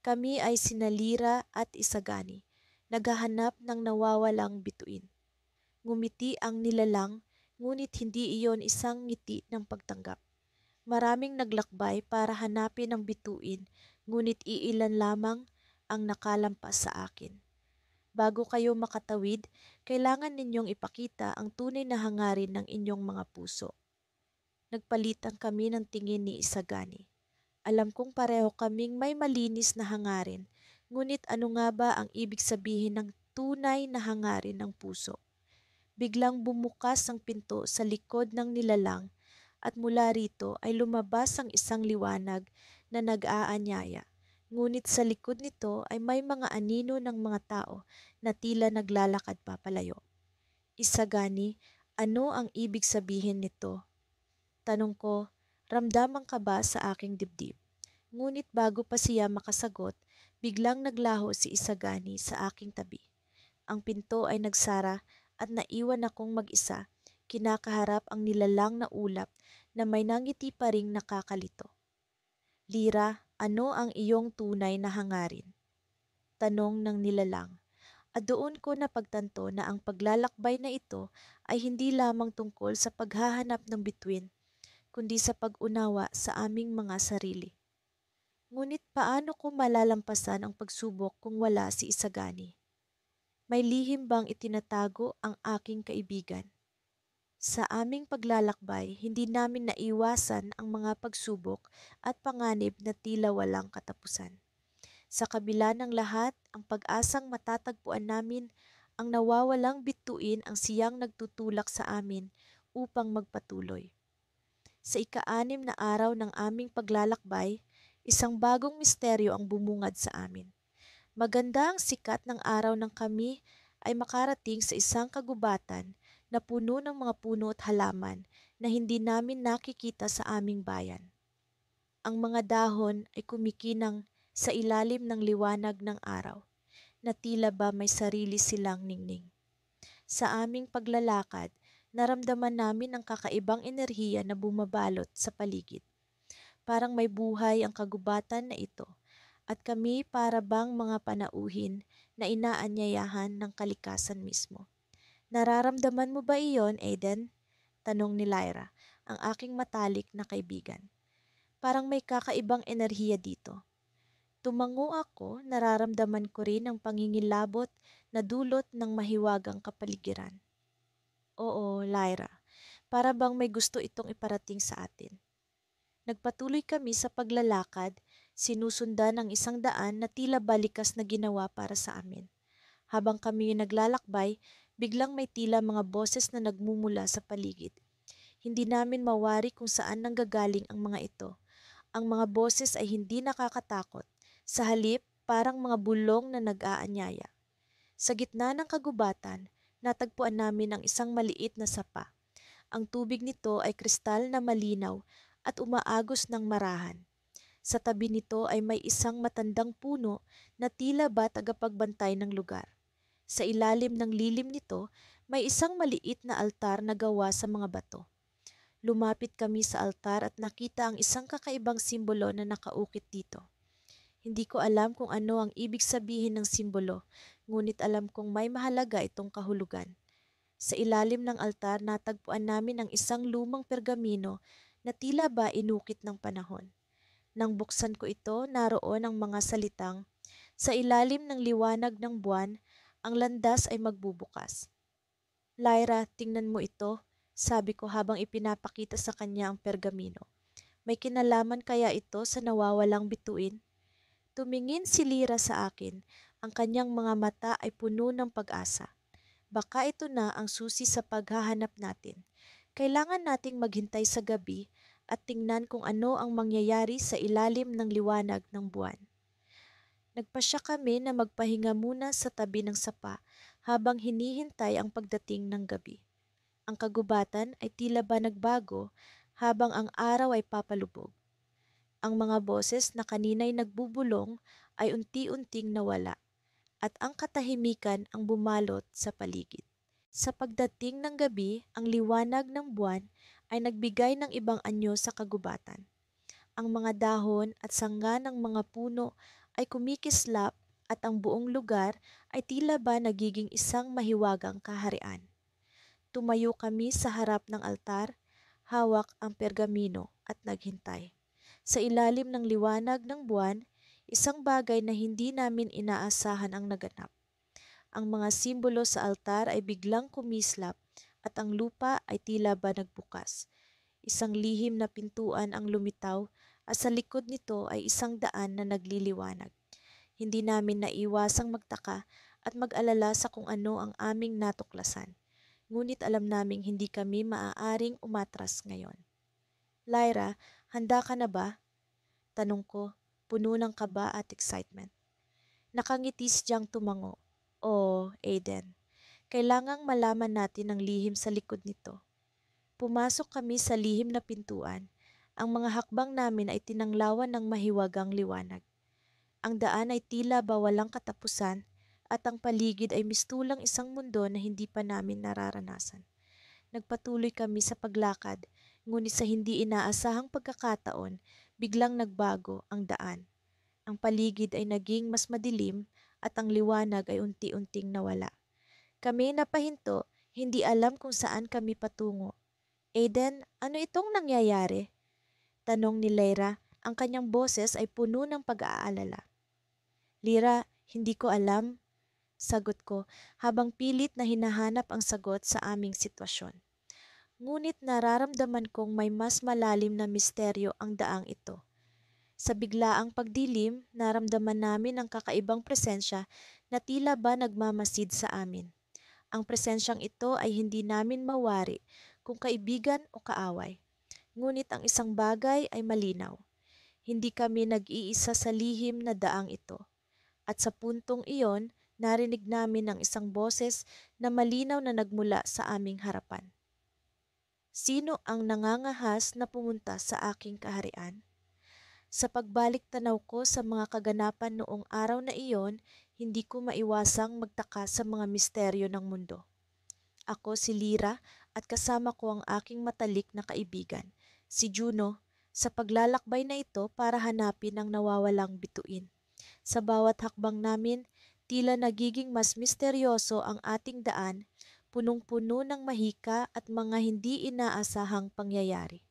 A: Kami ay sinalira at Isagani, naghahanap ng nawawalang bituin. Ngumiti ang nilalang, ngunit hindi iyon isang ngiti ng pagtanggap. Maraming naglakbay para hanapin ang bituin, ngunit iilan lamang ang nakalampas sa akin. Bago kayo makatawid, kailangan ninyong ipakita ang tunay na hangarin ng inyong mga puso. Nagpalitan kami ng tingin ni Isagani. Alam kong pareho kaming may malinis na hangarin, ngunit ano nga ba ang ibig sabihin ng tunay na hangarin ng puso? Biglang bumukas ang pinto sa likod ng nilalang at mula rito ay lumabas ang isang liwanag na nag-aanyaya. Ngunit sa likod nito ay may mga anino ng mga tao na tila naglalakad papalayo. Isagani, ano ang ibig sabihin nito? Tanong ko, ramdaman ka ba sa aking dibdib? Ngunit bago pa siya makasagot, biglang naglaho si Isagani sa aking tabi. Ang pinto ay nagsara at naiwan akong mag-isa, kinakaharap ang nilalang na ulap na may nangiti pa ring nakakalito. Lira, ano ang iyong tunay na hangarin? Tanong ng nilalang. At doon ko napagtanto na ang paglalakbay na ito ay hindi lamang tungkol sa paghahanap ng bituin, kundi sa pag-unawa sa aming mga sarili. Ngunit paano ko malalampasan ang pagsubok kung wala si Isagani? May lihim bang itinatago ang aking kaibigan? Sa aming paglalakbay, hindi namin naiwasan ang mga pagsubok at panganib na tila walang katapusan. Sa kabila ng lahat, ang pag-asang matatagpuan namin ang nawawalang bituin ang siyang nagtutulak sa amin upang magpatuloy. Sa ika-6 na araw ng aming paglalakbay, isang bagong misteryo ang bumungad sa amin. Maganda ang sikat ng araw nang kami ay makarating sa isang kagubatan na puno ng mga puno at halaman na hindi namin nakikita sa aming bayan. Ang mga dahon ay kumikinang sa ilalim ng liwanag ng araw, na tila ba may sarili silang ningning. Sa aming paglalakad, naramdaman namin ang kakaibang enerhiya na bumabalot sa paligid. Parang may buhay ang kagubatan na ito at kami para bang mga panauhin na inaanyayahan ng kalikasan mismo. Nararamdaman mo ba iyon, Aiden? Tanong ni Lyra, ang aking matalik na kaibigan. Parang may kakaibang enerhiya dito. Tumango ako, nararamdaman ko rin ang pangingilabot na dulot ng mahiwagang kapaligiran. Oo, Lyra, para bang may gusto itong iparating sa atin. Nagpatuloy kami sa paglalakad, sinusundan ang isang daan na tila balikas na ginawa para sa amin. Habang kami naglalakbay, biglang may tila mga boses na nagmumula sa paligid. Hindi namin mawari kung saan nanggagaling ang mga ito. Ang mga boses ay hindi nakakatakot. Sa halip, parang mga bulong na nag-aanyaya. Sa gitna ng kagubatan, natagpuan namin ang isang maliit na sapa. Ang tubig nito ay kristal na malinaw at umaagos ng marahan. Sa tabi nito ay may isang matandang puno na tila ba tagapagbantay ng lugar. Sa ilalim ng lilim nito, may isang maliit na altar na gawa sa mga bato. Lumapit kami sa altar at nakita ang isang kakaibang simbolo na nakaukit dito. Hindi ko alam kung ano ang ibig sabihin ng simbolo, ngunit alam kong may mahalaga itong kahulugan. Sa ilalim ng altar natagpuan namin ang isang lumang pergamino na tila ba inukit ng panahon. Nang buksan ko ito, naroon ang mga salitang, "Sa ilalim ng liwanag ng buwan, ang landas ay magbubukas." Lyra, tingnan mo ito, sabi ko habang ipinapakita sa kanya ang pergamino. May kinalaman kaya ito sa nawawalang bituin? Tumingin si Lyra sa akin, ang kanyang mga mata ay puno ng pag-asa. Baka ito na ang susi sa paghahanap natin. Kailangan nating maghintay sa gabi at tingnan kung ano ang mangyayari sa ilalim ng liwanag ng buwan. Nagpasya kami na magpahinga muna sa tabi ng sapa habang hinihintay ang pagdating ng gabi. Ang kagubatan ay tila ba nagbago habang ang araw ay papalubog. Ang mga boses na kanina'y nagbubulong ay unti-unting nawala at ang katahimikan ang bumalot sa paligid. Sa pagdating ng gabi, ang liwanag ng buwan ay nagbigay ng ibang anyo sa kagubatan. Ang mga dahon at sanga ng mga puno ay kumikislap at ang buong lugar ay tila ba nagiging isang mahiwagang kaharian. Tumayo kami sa harap ng altar, hawak ang pergamino at naghintay. Sa ilalim ng liwanag ng buwan, isang bagay na hindi namin inaasahan ang naganap. Ang mga simbolo sa altar ay biglang kumislap at ang lupa ay tila ba nagbukas. Isang lihim na pintuan ang lumitaw at sa likod nito ay isang daan na nagliliwanag. Hindi namin naiwasang magtaka at mag-alala sa kung ano ang aming natuklasan. Ngunit alam naming hindi kami maaaring umatras ngayon. Lyra, handa ka na ba? Tanong ko, puno ng kaba at excitement. Nakangiti siyang tumango. Oh, Aiden, kailangang malaman natin ang lihim sa likod nito. Pumasok kami sa lihim na pintuan. Ang mga hakbang namin ay tinanglawan ng mahiwagang liwanag. Ang daan ay tila ba walang katapusan at ang paligid ay mistulang isang mundo na hindi pa namin nararanasan. Nagpatuloy kami sa paglakad, ngunit sa hindi inaasahang pagkakataon, biglang nagbago ang daan. Ang paligid ay naging mas madilim at ang liwanag ay unti-unting nawala. Kami napahinto, hindi alam kung saan kami patungo. Aiden, ano itong nangyayari? Tanong ni Lyra, ang kanyang boses ay puno ng pag-aalala. Lyra, hindi ko alam, sagot ko habang pilit na hinahanap ang sagot sa aming sitwasyon. Ngunit nararamdaman kong may mas malalim na misteryo ang daang ito. Sa biglaang pagdilim, naramdaman namin ang kakaibang presensya na tila ba nagmamasid sa amin. Ang presensyang ito ay hindi namin mawari kung kaibigan o kaaway. Ngunit ang isang bagay ay malinaw. Hindi kami nag-iisa sa lihim na daang ito. At sa puntong iyon, narinig namin ang isang boses na malinaw na nagmula sa aming harapan. Sino ang nangangahas na pumunta sa aking kaharian? Sa pagbalik tanaw ko sa mga kaganapan noong araw na iyon, hindi ko maiwasang magtaka sa mga misteryo ng mundo. Ako si Lyra at kasama ko ang aking matalik na kaibigan, si Juno, sa paglalakbay na ito para hanapin ang nawawalang bituin. Sa bawat hakbang namin, tila nagiging mas misteryoso ang ating daan, punong-puno ng mahika at mga hindi inaasahang pangyayari.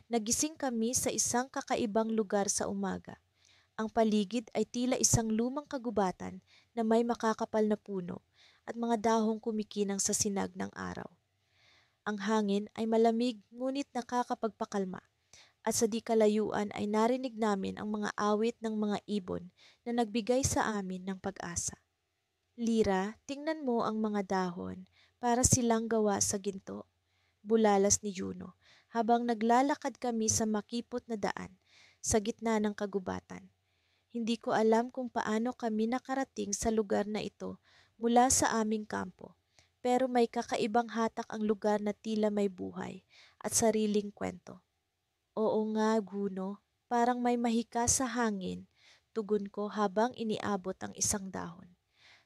A: Nagising kami sa isang kakaibang lugar sa umaga. Ang paligid ay tila isang lumang kagubatan na may makakapal na puno at mga dahong kumikinang sa sinag ng araw. Ang hangin ay malamig ngunit nakakapagpakalma at sa di kalayuan ay narinig namin ang mga awit ng mga ibon na nagbigay sa amin ng pag-asa. Lira, tingnan mo ang mga dahon para silang gawa sa ginto, bulalas ni Juno habang naglalakad kami sa makipot na daan sa gitna ng kagubatan. Hindi ko alam kung paano kami nakarating sa lugar na ito mula sa aming kampo, pero may kakaibang hatak ang lugar na tila may buhay at sariling kwento. Oo nga, Guno, parang may mahika sa hangin, tugon ko habang iniabot ang isang dahon.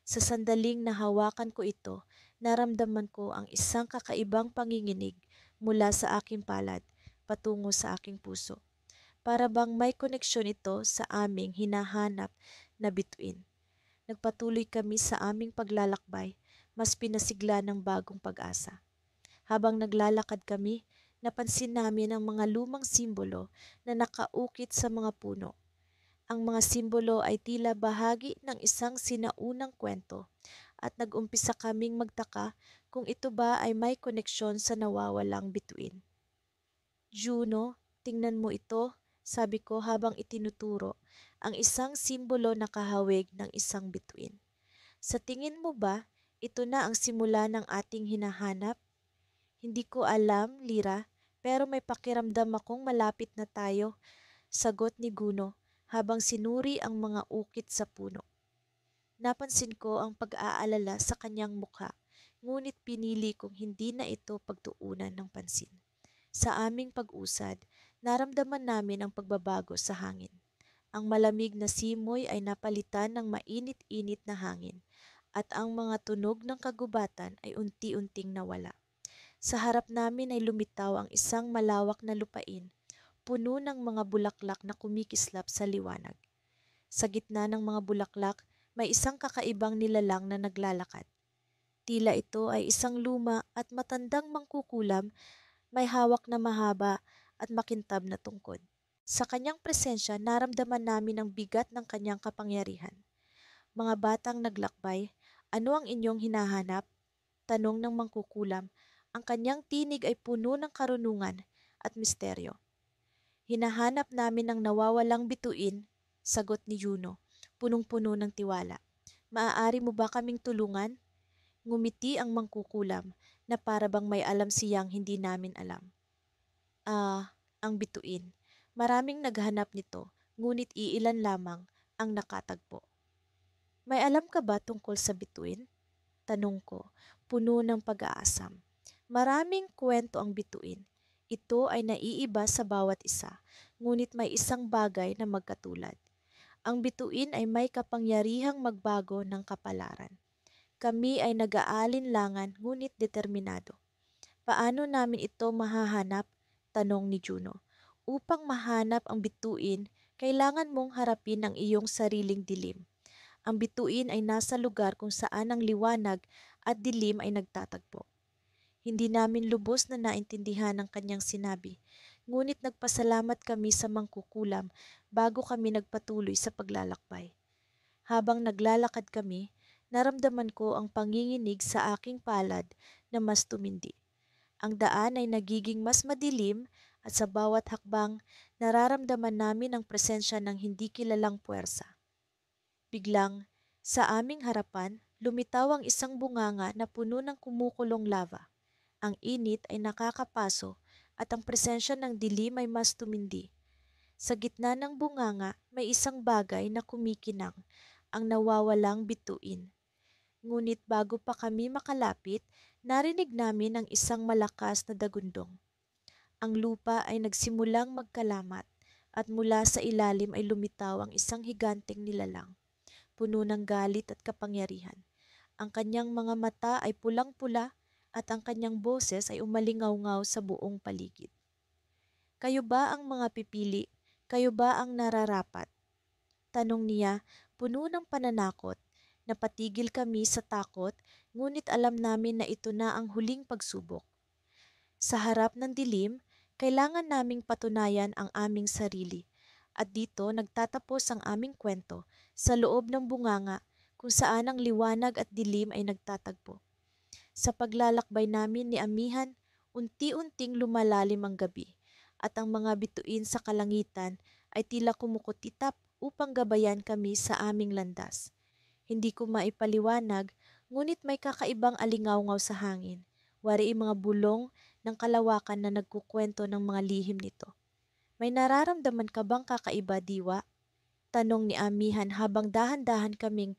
A: Sa sandaling nahawakan ko ito, naramdaman ko ang isang kakaibang panginginig mula sa aking palad patungo sa aking puso. Para bang may koneksyon ito sa aming hinahanap na bituin. Nagpatuloy kami sa aming paglalakbay, mas pinasigla ng bagong pag-asa. Habang naglalakad kami, napansin namin ang mga lumang simbolo na nakaukit sa mga puno. Ang mga simbolo ay tila bahagi ng isang sinaunang kwento at nag-umpisa kaming magtaka kung ito ba ay may koneksyon sa nawawalang bituin. Juno, tingnan mo ito, sabi ko habang itinuturo ang isang simbolo na kahawig ng isang bituin. Sa tingin mo ba, ito na ang simula ng ating hinahanap? Hindi ko alam, Lira, pero may pakiramdam akong malapit na tayo, sagot ni Guno habang sinuri ang mga ukit sa puno. Napansin ko ang pag-aalala sa kanyang mukha, ngunit pinili kong hindi na ito pagtuunan ng pansin. Sa aming pag-usad, naramdaman namin ang pagbabago sa hangin. Ang malamig na simoy ay napalitan ng mainit-init na hangin at ang mga tunog ng kagubatan ay unti-unting nawala. Sa harap namin ay lumitaw ang isang malawak na lupain, puno ng mga bulaklak na kumikislap sa liwanag. Sa gitna ng mga bulaklak, may isang kakaibang nilalang na naglalakad. Tila ito ay isang luma at matandang mangkukulam, may hawak na mahaba at makintab na tungkod. Sa kanyang presensya, naramdaman namin ang bigat ng kanyang kapangyarihan. Mga batang naglakbay, ano ang inyong hinahanap? Tanong ng mangkukulam. Ang kanyang tinig ay puno ng karunungan at misteryo. Hinahanap namin ang nawawalang bituin, sagot ni Juno, punong-puno ng tiwala. Maaari mo ba kaming tulungan? Ngumiti ang mangkukulam na para bang may alam siyang hindi namin alam. Ang bituin. Maraming naghanap nito, ngunit iilan lamang ang nakatagpo. May alam ka ba tungkol sa bituin? Tanong ko, puno ng pag-aasam. Maraming kwento ang bituin. Ito ay naiiba sa bawat isa, ngunit may isang bagay na magkatulad. Ang bituin ay may kapangyarihang magbago ng kapalaran. Kami ay nag-aalinlangan ngunit determinado. Paano namin ito mahahanap? Tanong ni Juno. Upang mahanap ang bituin, kailangan mong harapin ang iyong sariling dilim. Ang bituin ay nasa lugar kung saan ang liwanag at dilim ay nagtatagpo. Hindi namin lubos na naintindihan ang kanyang sinabi, ngunit nagpasalamat kami sa mangkukulam bago kami nagpatuloy sa paglalakbay. Habang naglalakad kami, naramdaman ko ang panginginig sa aking palad na mas tumindi. Ang daan ay nagiging mas madilim at sa bawat hakbang, nararamdaman namin ang presensya ng hindi kilalang puwersa. Biglang, sa aming harapan, lumitaw ang isang bunganga na puno ng kumukulong lava. Ang init ay nakakapaso at ang presensya ng dilim ay mas tumindi. Sa gitna ng bunganga, may isang bagay na kumikinang, ang nawawalang bituin. Ngunit bago pa kami makalapit, narinig namin ang isang malakas na dagundong. Ang lupa ay nagsimulang magkalamat at mula sa ilalim ay lumitaw ang isang higanteng nilalang, puno ng galit at kapangyarihan. Ang kanyang mga mata ay pulang-pula at ang kanyang boses ay umalingaw-ngaw sa buong paligid. Kayo ba ang mga pipili? Kayo ba ang nararapat? Tanong niya, puno ng pananakot. Napatigil kami sa takot, ngunit alam namin na ito na ang huling pagsubok. Sa harap ng dilim, Kailangan naming patunayan ang aming sarili. At dito nagtatapos ang aming kwento sa loob ng bunganga kung saan ang liwanag at dilim ay nagtatagpo. Sa paglalakbay namin ni Amihan, unti-unting lumalalim ang gabi at ang mga bituin sa kalangitan ay tila kumukutitap upang gabayan kami sa aming landas. Hindi ko maipaliwanag, ngunit may kakaibang alingawngaw sa hangin. Wari mga bulong ng kalawakan na nagkukwento ng mga lihim nito. May nararamdaman ka bang kakaiba, Diwa? Tanong ni Amihan habang dahan-dahan kaming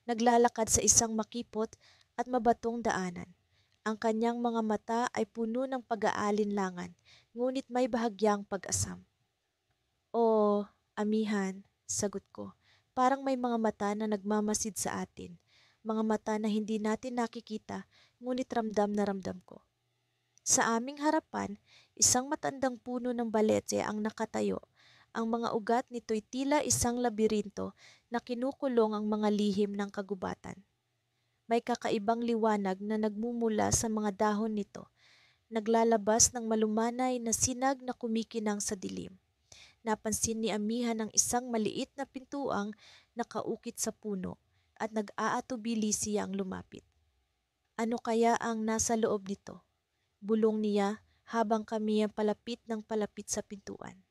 A: naglalakad sa isang makipot at mabatong daanan. Ang kanyang mga mata ay puno ng pag-aalinlangan, ngunit may bahagyang pag-asam. "Oo, Amihan," sagot ko. "Parang may mga mata na nagmamasid sa atin. Mga mata na hindi natin nakikita, ngunit ramdam na ramdam ko." Sa aming harapan, isang matandang puno ng balete ang nakatayo. Ang mga ugat nito'y tila isang labirinto na kinukulong ang mga lihim ng kagubatan. May kakaibang liwanag na nagmumula sa mga dahon nito, naglalabas ng malumanay na sinag na kumikinang sa dilim. Napansin ni Amihan ang isang maliit na pintuang nakaukit sa puno at nag-aatubili siyang lumapit. "Ano kaya ang nasa loob nito?" bulong niya habang kami ang palapit ng palapit sa pintuan.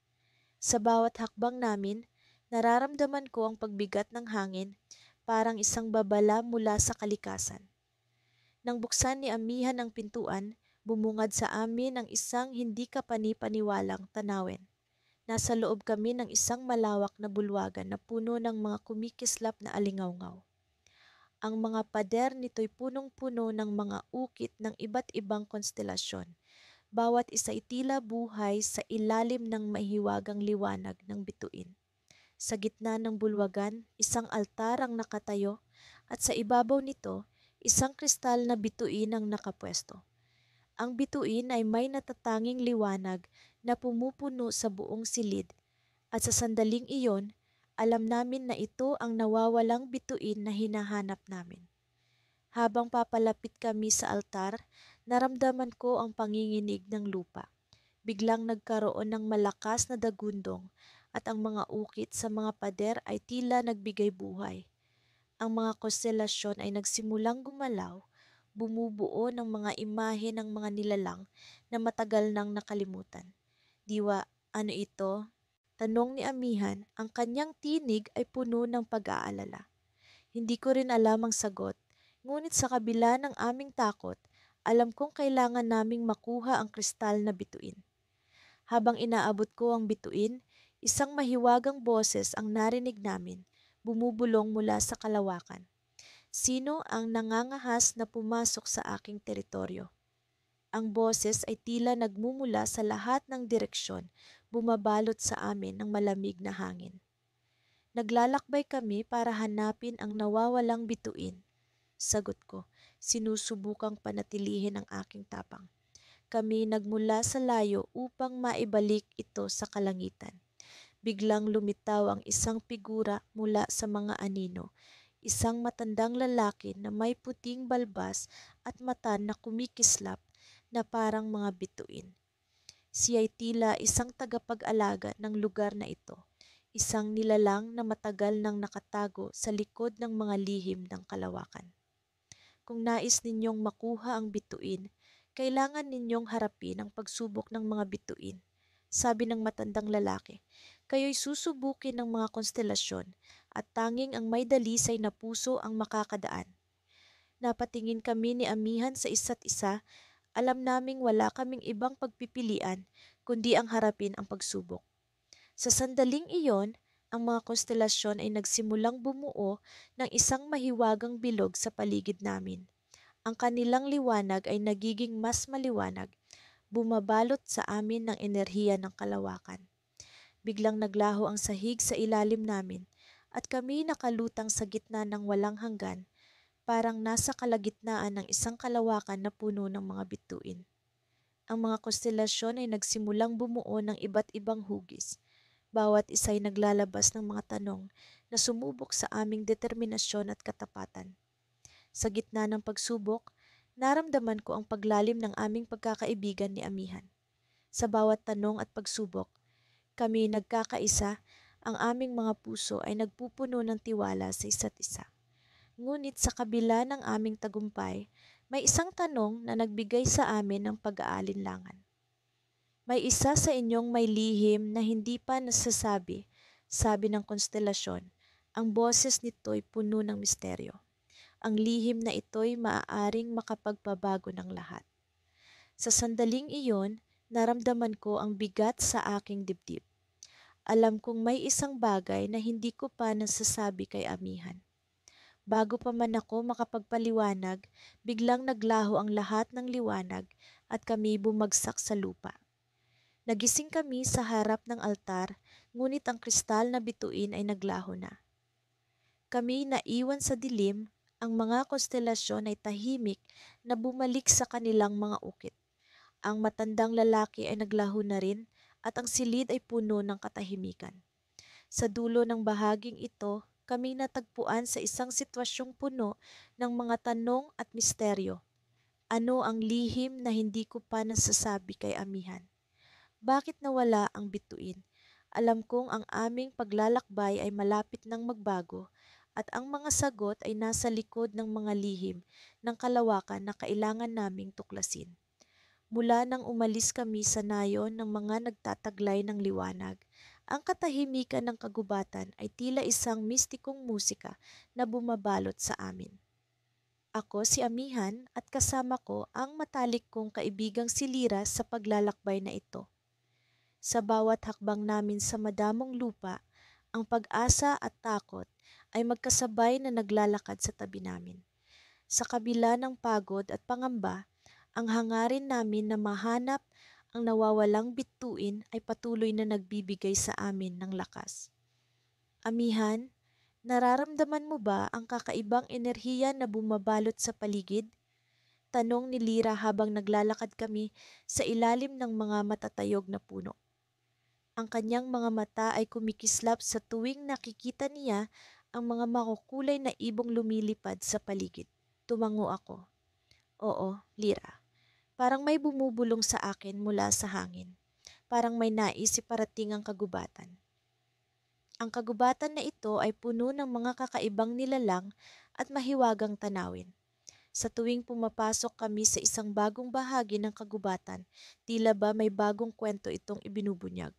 A: Sa bawat hakbang namin, nararamdaman ko ang pagbigat ng hangin, parang isang babala mula sa kalikasan. Nang buksan ni Amihan ang pintuan, bumungad sa amin ang isang hindi kapani-paniwalang tanawin. Nasa loob kami ng isang malawak na bulwagan na puno ng mga kumikislap na alingawngaw. Ang mga pader nito'y punong-puno ng mga ukit ng iba't ibang konstelasyon. Bawat isa ay tila buhay sa ilalim ng mahiwagang liwanag ng bituin. Sa gitna ng bulwagan, isang altar ang nakatayo at sa ibabaw nito, isang kristal na bituin ang nakapwesto. Ang bituin ay may natatanging liwanag na pumupuno sa buong silid at sa sandaling iyon, alam namin na ito ang nawawalang bituin na hinahanap namin. Habang papalapit kami sa altar, naramdaman ko ang panginginig ng lupa. Biglang nagkaroon ng malakas na dagundong at ang mga ukit sa mga pader ay tila nagbigay buhay. Ang mga konstelasyon ay nagsimulang gumalaw, bumubuo ng mga imahe ng mga nilalang na matagal nang nakalimutan. "Diwa, ano ito?" tanong ni Amihan, ang kanyang tinig ay puno ng pag-aalala. Hindi ko rin alam ang sagot, ngunit sa kabila ng aming takot, alam kong kailangan naming makuha ang kristal na bituin. Habang inaabot ko ang bituin, isang mahiwagang boses ang narinig namin, bumubulong mula sa kalawakan. Sino ang nangangahas na pumasok sa aking teritoryo? Ang boses ay tila nagmumula sa lahat ng direksyon, bumabalot sa amin ng malamig na hangin. Naglalakbay kami para hanapin ang nawawalang bituin. Sagot ko, sinusubukang panatilihin ang aking tapang. Kami nagmula sa layo upang maibalik ito sa kalangitan. Biglang lumitaw ang isang figura mula sa mga anino. Isang matandang lalaki na may puting balbas at mata na kumikislap na parang mga bituin. Siya ay tila isang tagapag-alaga ng lugar na ito, isang nilalang na matagal nang nakatago sa likod ng mga lihim ng kalawakan. Kung nais ninyong makuha ang bituin, kailangan ninyong harapin ang pagsubok ng mga bituin, sabi ng matandang lalaki. Kayo'y susubukin ng mga konstelasyon at tanging ang may dalisay na puso ang makakadaan. Napatingin kami ni Amihan sa isa't isa. Alam naming wala kaming ibang pagpipilian kundi ang harapin ang pagsubok. Sa sandaling iyon, ang mga konstelasyon ay nagsimulang bumuo ng isang mahiwagang bilog sa paligid namin. Ang kanilang liwanag ay nagiging mas maliwanag, bumabalot sa amin ng enerhiya ng kalawakan. Biglang naglaho ang sahig sa ilalim namin at kami nakalutang sa gitna ng walang hanggan, parang nasa kalagitnaan ng isang kalawakan na puno ng mga bituin. Ang mga konstelasyon ay nagsimulang bumuo ng iba't ibang hugis. Bawat isa ay naglalabas ng mga tanong na sumubok sa aming determinasyon at katapatan. Sa gitna ng pagsubok, naramdaman ko ang paglalim ng aming pagkakaibigan ni Amihan. Sa bawat tanong at pagsubok, kami nagkakaisa, ang aming mga puso ay nagpupuno ng tiwala sa isa't isa. Ngunit sa kabila ng aming tagumpay, may isang tanong na nagbigay sa amin ng pag-aalinlangan. May isa sa inyong may lihim na hindi pa nasasabi, sabi ng konstelasyon. Ang boses nito'y puno ng misteryo. Ang lihim na ito'y maaaring makapagpabago ng lahat. Sa sandaling iyon, naramdaman ko ang bigat sa aking dibdib. Alam kong may isang bagay na hindi ko pa nasasabi kay Amihan. Bago pa man ako makapagpaliwanag, biglang naglaho ang lahat ng liwanag at kami bumagsak sa lupa. Nagising kami sa harap ng altar, ngunit ang kristal na bituin ay naglaho na. Kami naiwan sa dilim, ang mga konstelasyon ay tahimik na bumalik sa kanilang mga ukit. Ang matandang lalaki ay naglaho na rin at ang silid ay puno ng katahimikan. Sa dulo ng bahaging ito, kami natagpuan sa isang sitwasyong puno ng mga tanong at misteryo. Ano ang lihim na hindi ko pa nasasabi kay Amihan? Bakit nawala ang bituin? Alam kong ang aming paglalakbay ay malapit nang magbago at ang mga sagot ay nasa likod ng mga lihim ng kalawakan na kailangan naming tuklasin. Mula nang umalis kami sa nayon ng mga nagtataglay ng liwanag, ang katahimikan ng kagubatan ay tila isang mistikong musika na bumabalot sa amin. Ako si Amihan at kasama ko ang matalik kong kaibigang si Lira sa paglalakbay na ito. Sa bawat hakbang namin sa madamong lupa, ang pag-asa at takot ay magkasabay na naglalakad sa tabi namin. Sa kabila ng pagod at pangamba, ang hangarin namin na mahanap ang nawawalang bituin ay patuloy na nagbibigay sa amin ng lakas. Amihan, nararamdaman mo ba ang kakaibang enerhiya na bumabalot sa paligid? Tanong ni Lira habang naglalakad kami sa ilalim ng mga matatayog na puno. Ang kanyang mga mata ay kumikislap sa tuwing nakikita niya ang mga makukulay na ibong lumilipad sa paligid. Tumango ako. Oo, Lira. Parang may bumubulong sa akin mula sa hangin. Parang may nais iparating ang kagubatan. Ang kagubatan na ito ay puno ng mga kakaibang nilalang at mahiwagang tanawin. Sa tuwing pumapasok kami sa isang bagong bahagi ng kagubatan, tila ba may bagong kwento itong ibinubunyag.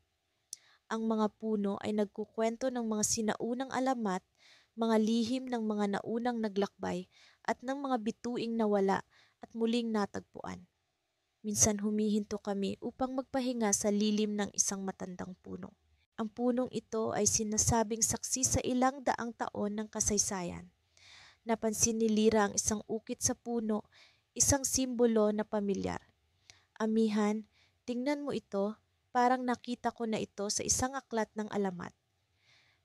A: Ang mga puno ay nagkukwento ng mga sinaunang alamat, mga lihim ng mga naunang naglakbay at ng mga bituing nawala at muling natagpuan. Minsan humihinto kami upang magpahinga sa lilim ng isang matandang puno. Ang punong ito ay sinasabing saksi sa ilang daang taon ng kasaysayan. Napansin ni Lira ang isang ukit sa puno, isang simbolo na pamilyar. Amihan, tingnan mo ito, parang nakita ko na ito sa isang aklat ng alamat.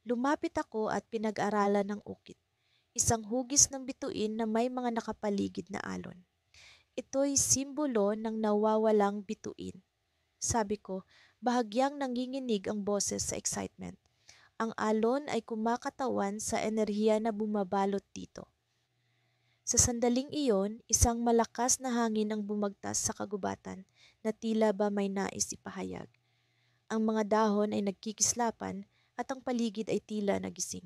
A: Lumapit ako at pinag-aralan ng ukit. Isang hugis ng bituin na may mga nakapaligid na alon. Ito'y simbolo ng nawawalang bituin. Sabi ko, bahagyang nanginginig ang boses sa excitement. Ang alon ay kumakatawan sa enerhiya na bumabalot dito. Sa sandaling iyon, isang malakas na hangin ang bumagtas sa kagubatan na tila ba may nais ipahayag. Ang mga dahon ay nagkikislapan at ang paligid ay tila nagising.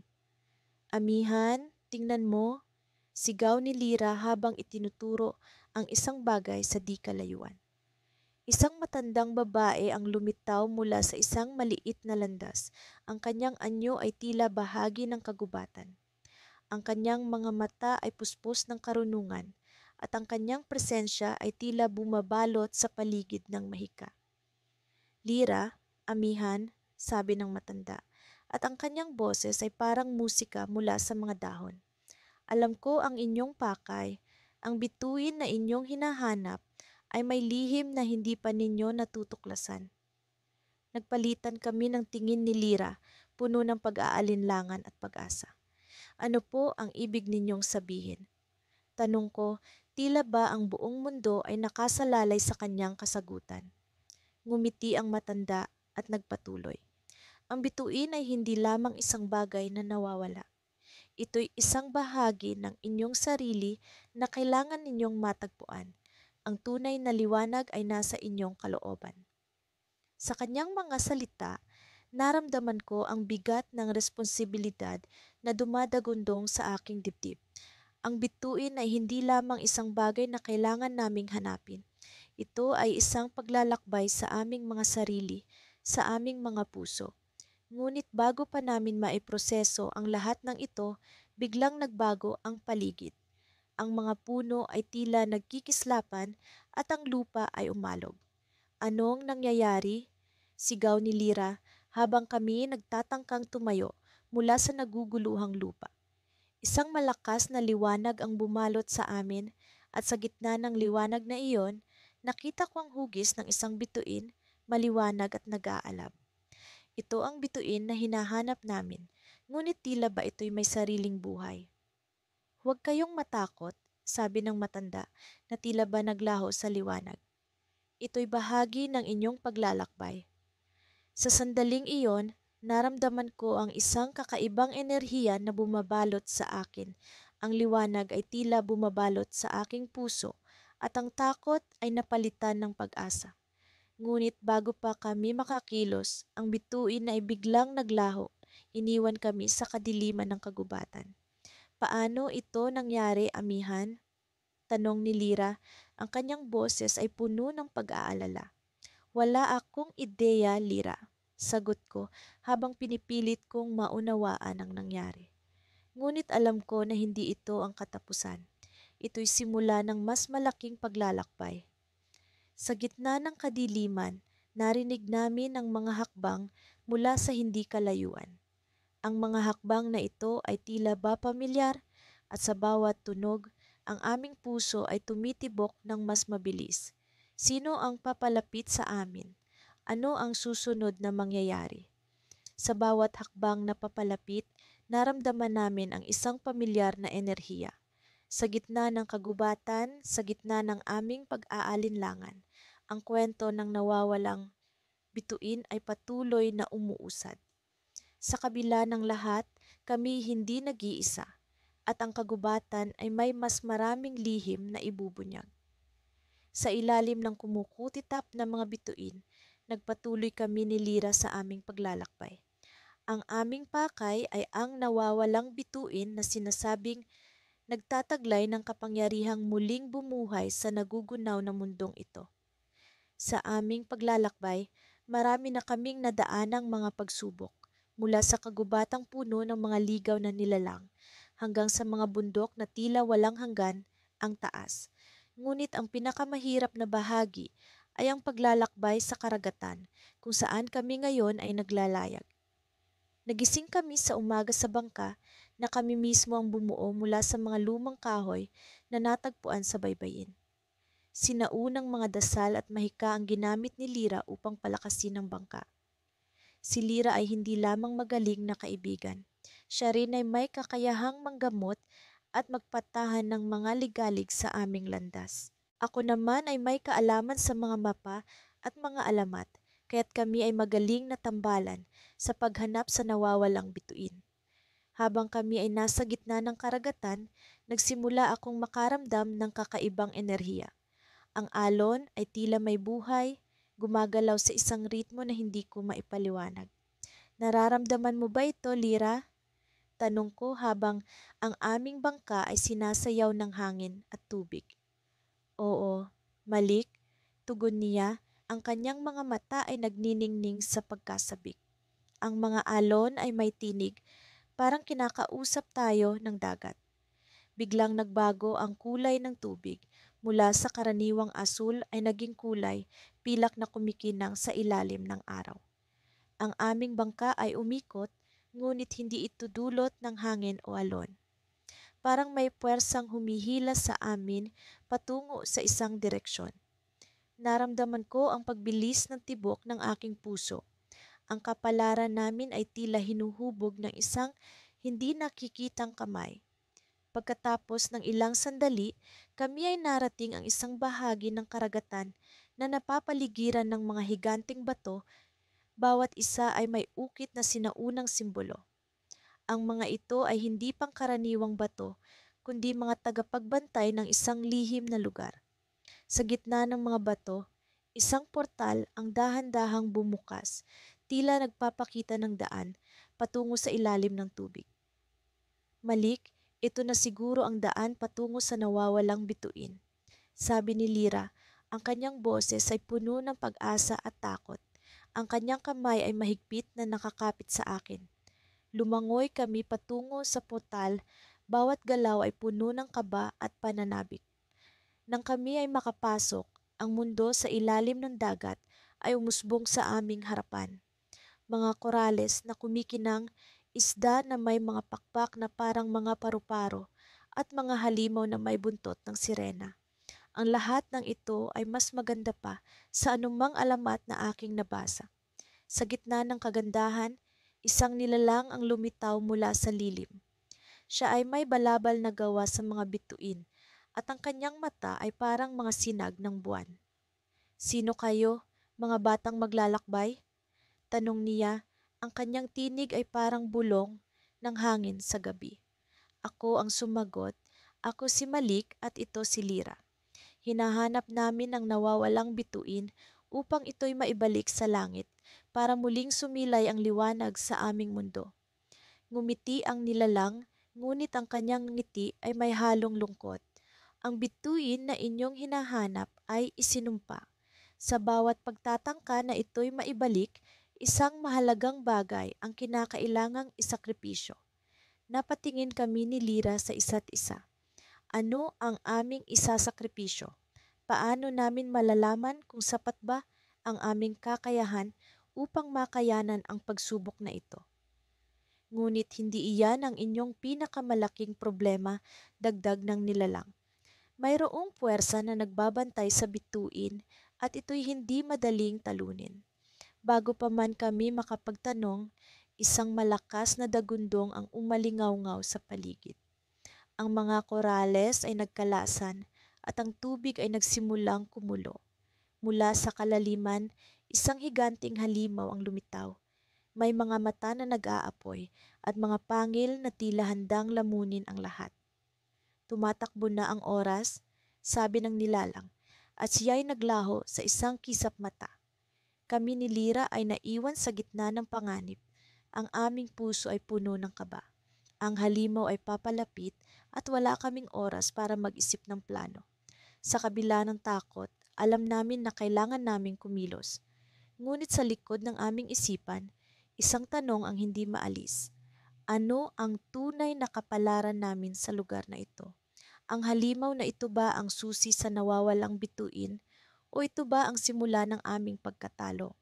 A: Amihan, tingnan mo, sigaw ni Lira habang itinuturo ang isang bagay sa di kalayuan. Isang matandang babae ang lumitaw mula sa isang maliit na landas. Ang kanyang anyo ay tila bahagi ng kagubatan. Ang kanyang mga mata ay puspos ng karunungan at ang kanyang presensya ay tila bumabalot sa paligid ng mahika. Lira, Amihan, sabi ng matanda, at ang kanyang boses ay parang musika mula sa mga dahon. Alam ko ang inyong pakay, ang bituin na inyong hinahanap ay may lihim na hindi pa ninyo natutuklasan. Nagpalitan kami ng tingin ni Lira, puno ng pag-aalinlangan at pag-asa. Ano po ang ibig ninyong sabihin? Tanong ko, tila ba ang buong mundo ay nakasalalay sa kanyang kasagutan? Ngumiti ang matanda at nagpatuloy. Ang bituin ay hindi lamang isang bagay na nawawala. Ito'y isang bahagi ng inyong sarili na kailangan ninyong matagpuan. Ang tunay na liwanag ay nasa inyong kalooban. Sa kanyang mga salita, naramdaman ko ang bigat ng responsibilidad na dumadagundong sa aking dibdib. Ang bituin ay hindi lamang isang bagay na kailangan naming hanapin. Ito ay isang paglalakbay sa aming mga sarili, sa aming mga puso. Ngunit bago pa namin maiproseso ang lahat ng ito, biglang nagbago ang paligid. Ang mga puno ay tila nagkikislapan at ang lupa ay umalog. Anong nangyayari? Sigaw ni Lira habang kami nagtatangkang tumayo mula sa naguguluhang lupa. Isang malakas na liwanag ang bumalot sa amin at sa gitna ng liwanag na iyon, nakita ko ang hugis ng isang bituin, maliwanag at nag-aalab. Ito ang bituin na hinahanap namin, ngunit tila ba ito'y may sariling buhay. Huwag kayong matakot, sabi ng matanda na tila ba naglaho sa liwanag. Ito'y bahagi ng inyong paglalakbay. Sa sandaling iyon, naramdaman ko ang isang kakaibang enerhiya na bumabalot sa akin. Ang liwanag ay tila bumabalot sa aking puso at ang takot ay napalitan ng pag-asa. Ngunit bago pa kami makakilos, ang bituin ay biglang naglaho. Iniwan kami sa kadiliman ng kagubatan. Paano ito nangyari, amihan? Tanong ni Lira. Ang kanyang boses ay puno ng pag-aalala. Wala akong ideya, Lira. Sagot ko habang pinipilit kong maunawaan ang nangyari. Ngunit alam ko na hindi ito ang katapusan. Ito'y simula ng mas malaking paglalakbay. Sa gitna ng kadiliman, narinig namin ang mga hakbang mula sa hindi kalayuan. Ang mga hakbang na ito ay tila ba pamilyar at sa bawat tunog, ang aming puso ay tumitibok ng mas mabilis. Sino ang papalapit sa amin? Ano ang susunod na mangyayari? Sa bawat hakbang na papalapit, naramdaman namin ang isang pamilyar na enerhiya. Sa gitna ng kagubatan, sa gitna ng aming pag-aalinlangan, ang kwento ng nawawalang bituin ay patuloy na umuusad. Sa kabila ng lahat, kami hindi nag-iisa at ang kagubatan ay may mas maraming lihim na ibubunyag. Sa ilalim ng kumukutitap na mga bituin, nagpatuloy kami ni Lira sa aming paglalakbay. Ang aming pakay ay ang nawawalang bituin na sinasabing nagtataglay ng kapangyarihang muling bumuhay sa nagugunaw na mundong ito. Sa aming paglalakbay, marami na kaming nadaanang mga pagsubok, mula sa kagubatang puno ng mga ligaw na nilalang hanggang sa mga bundok na tila walang hanggan ang taas. Ngunit ang pinakamahirap na bahagi ay ang paglalakbay sa karagatan kung saan kami ngayon ay naglalayag. Nagising kami sa umaga sa bangka na kami mismo ang bumuo mula sa mga lumang kahoy na natagpuan sa baybayin. Sinaunang mga dasal at mahika ang ginamit ni Lira upang palakasin ang bangka. Si Lira ay hindi lamang magaling na kaibigan. Siya rin ay may kakayahang manggamot at magpatahan ng mga ligalig sa aming landas. Ako naman ay may kaalaman sa mga mapa at mga alamat, kaya't kami ay magaling na tambalan sa paghanap sa nawawalang bituin. Habang kami ay nasa gitna ng karagatan, nagsimula akong makaramdam ng kakaibang enerhiya. Ang alon ay tila may buhay, gumagalaw sa isang ritmo na hindi ko maipaliwanag. Nararamdaman mo ba ito, Lira? Tanong ko habang ang aming bangka ay sinasayaw ng hangin at tubig. Oo, Malik, tugon niya, ang kanyang mga mata ay nagniningning sa pagkasabik. Ang mga alon ay may tinig, parang kinakausap tayo ng dagat. Biglang nagbago ang kulay ng tubig. Mula sa karaniwang asul ay naging kulay, pilak na kumikinang sa ilalim ng araw. Ang aming bangka ay umikot, ngunit hindi ito dulot ng hangin o alon. Parang may puwersang humihila sa amin patungo sa isang direksyon. Naramdaman ko ang pagbilis ng tibok ng aking puso. Ang kapalaran namin ay tila hinuhubog ng isang hindi nakikitang kamay. Pagkatapos ng ilang sandali, kami ay narating ang isang bahagi ng karagatan na napapaligiran ng mga higanting bato, bawat isa ay may ukit na sinaunang simbolo. Ang mga ito ay hindi pangkaraniwang bato, kundi mga tagapagbantay ng isang lihim na lugar. Sa gitna ng mga bato, Isang portal ang dahan-dahang bumukas, tila nagpapakita ng daan patungo sa ilalim ng tubig. Malik, ito na siguro ang daan patungo sa nawawalang bituin. Sabi ni Lira, ang kanyang boses ay puno ng pag-asa at takot. Ang kanyang kamay ay mahigpit na nakakapit sa akin. Lumangoy kami patungo sa portal, bawat galaw ay puno ng kaba at pananabik. Nang kami ay makapasok, ang mundo sa ilalim ng dagat ay umusbong sa aming harapan. Mga korales na kumikinang, isda na may mga pakpak na parang mga paru-paro, at mga halimaw na may buntot ng sirena. Ang lahat ng ito ay mas maganda pa sa anumang alamat na aking nabasa. Sa gitna ng kagandahan, isang nilalang ang lumitaw mula sa lilim. Siya ay may balabal na gawa sa mga bituin at ang kanyang mata ay parang mga sinag ng buwan. Sino kayo, mga batang maglalakbay? Tanong niya, ang kanyang tinig ay parang bulong ng hangin sa gabi. Ako ang sumagot, ako si Malik at ito si Lira. Hinahanap namin ang nawawalang bituin upang ito'y maibalik sa langit para muling sumilay ang liwanag sa aming mundo. Ngumiti ang nilalang, ngunit ang kanyang ngiti ay may halong lungkot. Ang bituin na inyong hinahanap ay isinumpa. Sa bawat pagtatangka na ito'y maibalik, isang mahalagang bagay ang kinakailangang isakripisyo. Napatingin kami ni Lira sa isa't isa. Ano ang aming isasakripisyo? Paano namin malalaman kung sapat ba ang aming kakayahan upang makayanan ang pagsubok na ito? Ngunit hindi iyan ang inyong pinakamalaking problema, dagdag ng nilalang. Mayroong puwersa na nagbabantay sa bituin at ito'y hindi madaling talunin. Bago pa man kami makapagtanong, isang malakas na dagundong ang umalingaw-ngaw sa paligid. Ang mga korales ay nagkalasan at ang tubig ay nagsimulang kumulo. Mula sa kalaliman, isang higanting halimaw ang lumitaw. May mga mata na nag-aapoy at mga pangil na tila handang lamunin ang lahat. Tumatakbo na ang oras, sabi ng nilalang, at siya'y naglaho sa isang kisap mata. Kami ni Lira ay naiwan sa gitna ng panganib. Ang aming puso ay puno ng kaba. Ang halimaw ay papalapit at wala kaming oras para mag-isip ng plano. Sa kabila ng takot, alam namin na kailangan naming kumilos. Ngunit sa likod ng aming isipan, isang tanong ang hindi maalis. Ano ang tunay na kapalaran namin sa lugar na ito? Ang halimaw na ito ba ang susi sa nawawalang bituin o ito ba ang simula ng aming pagkatalo?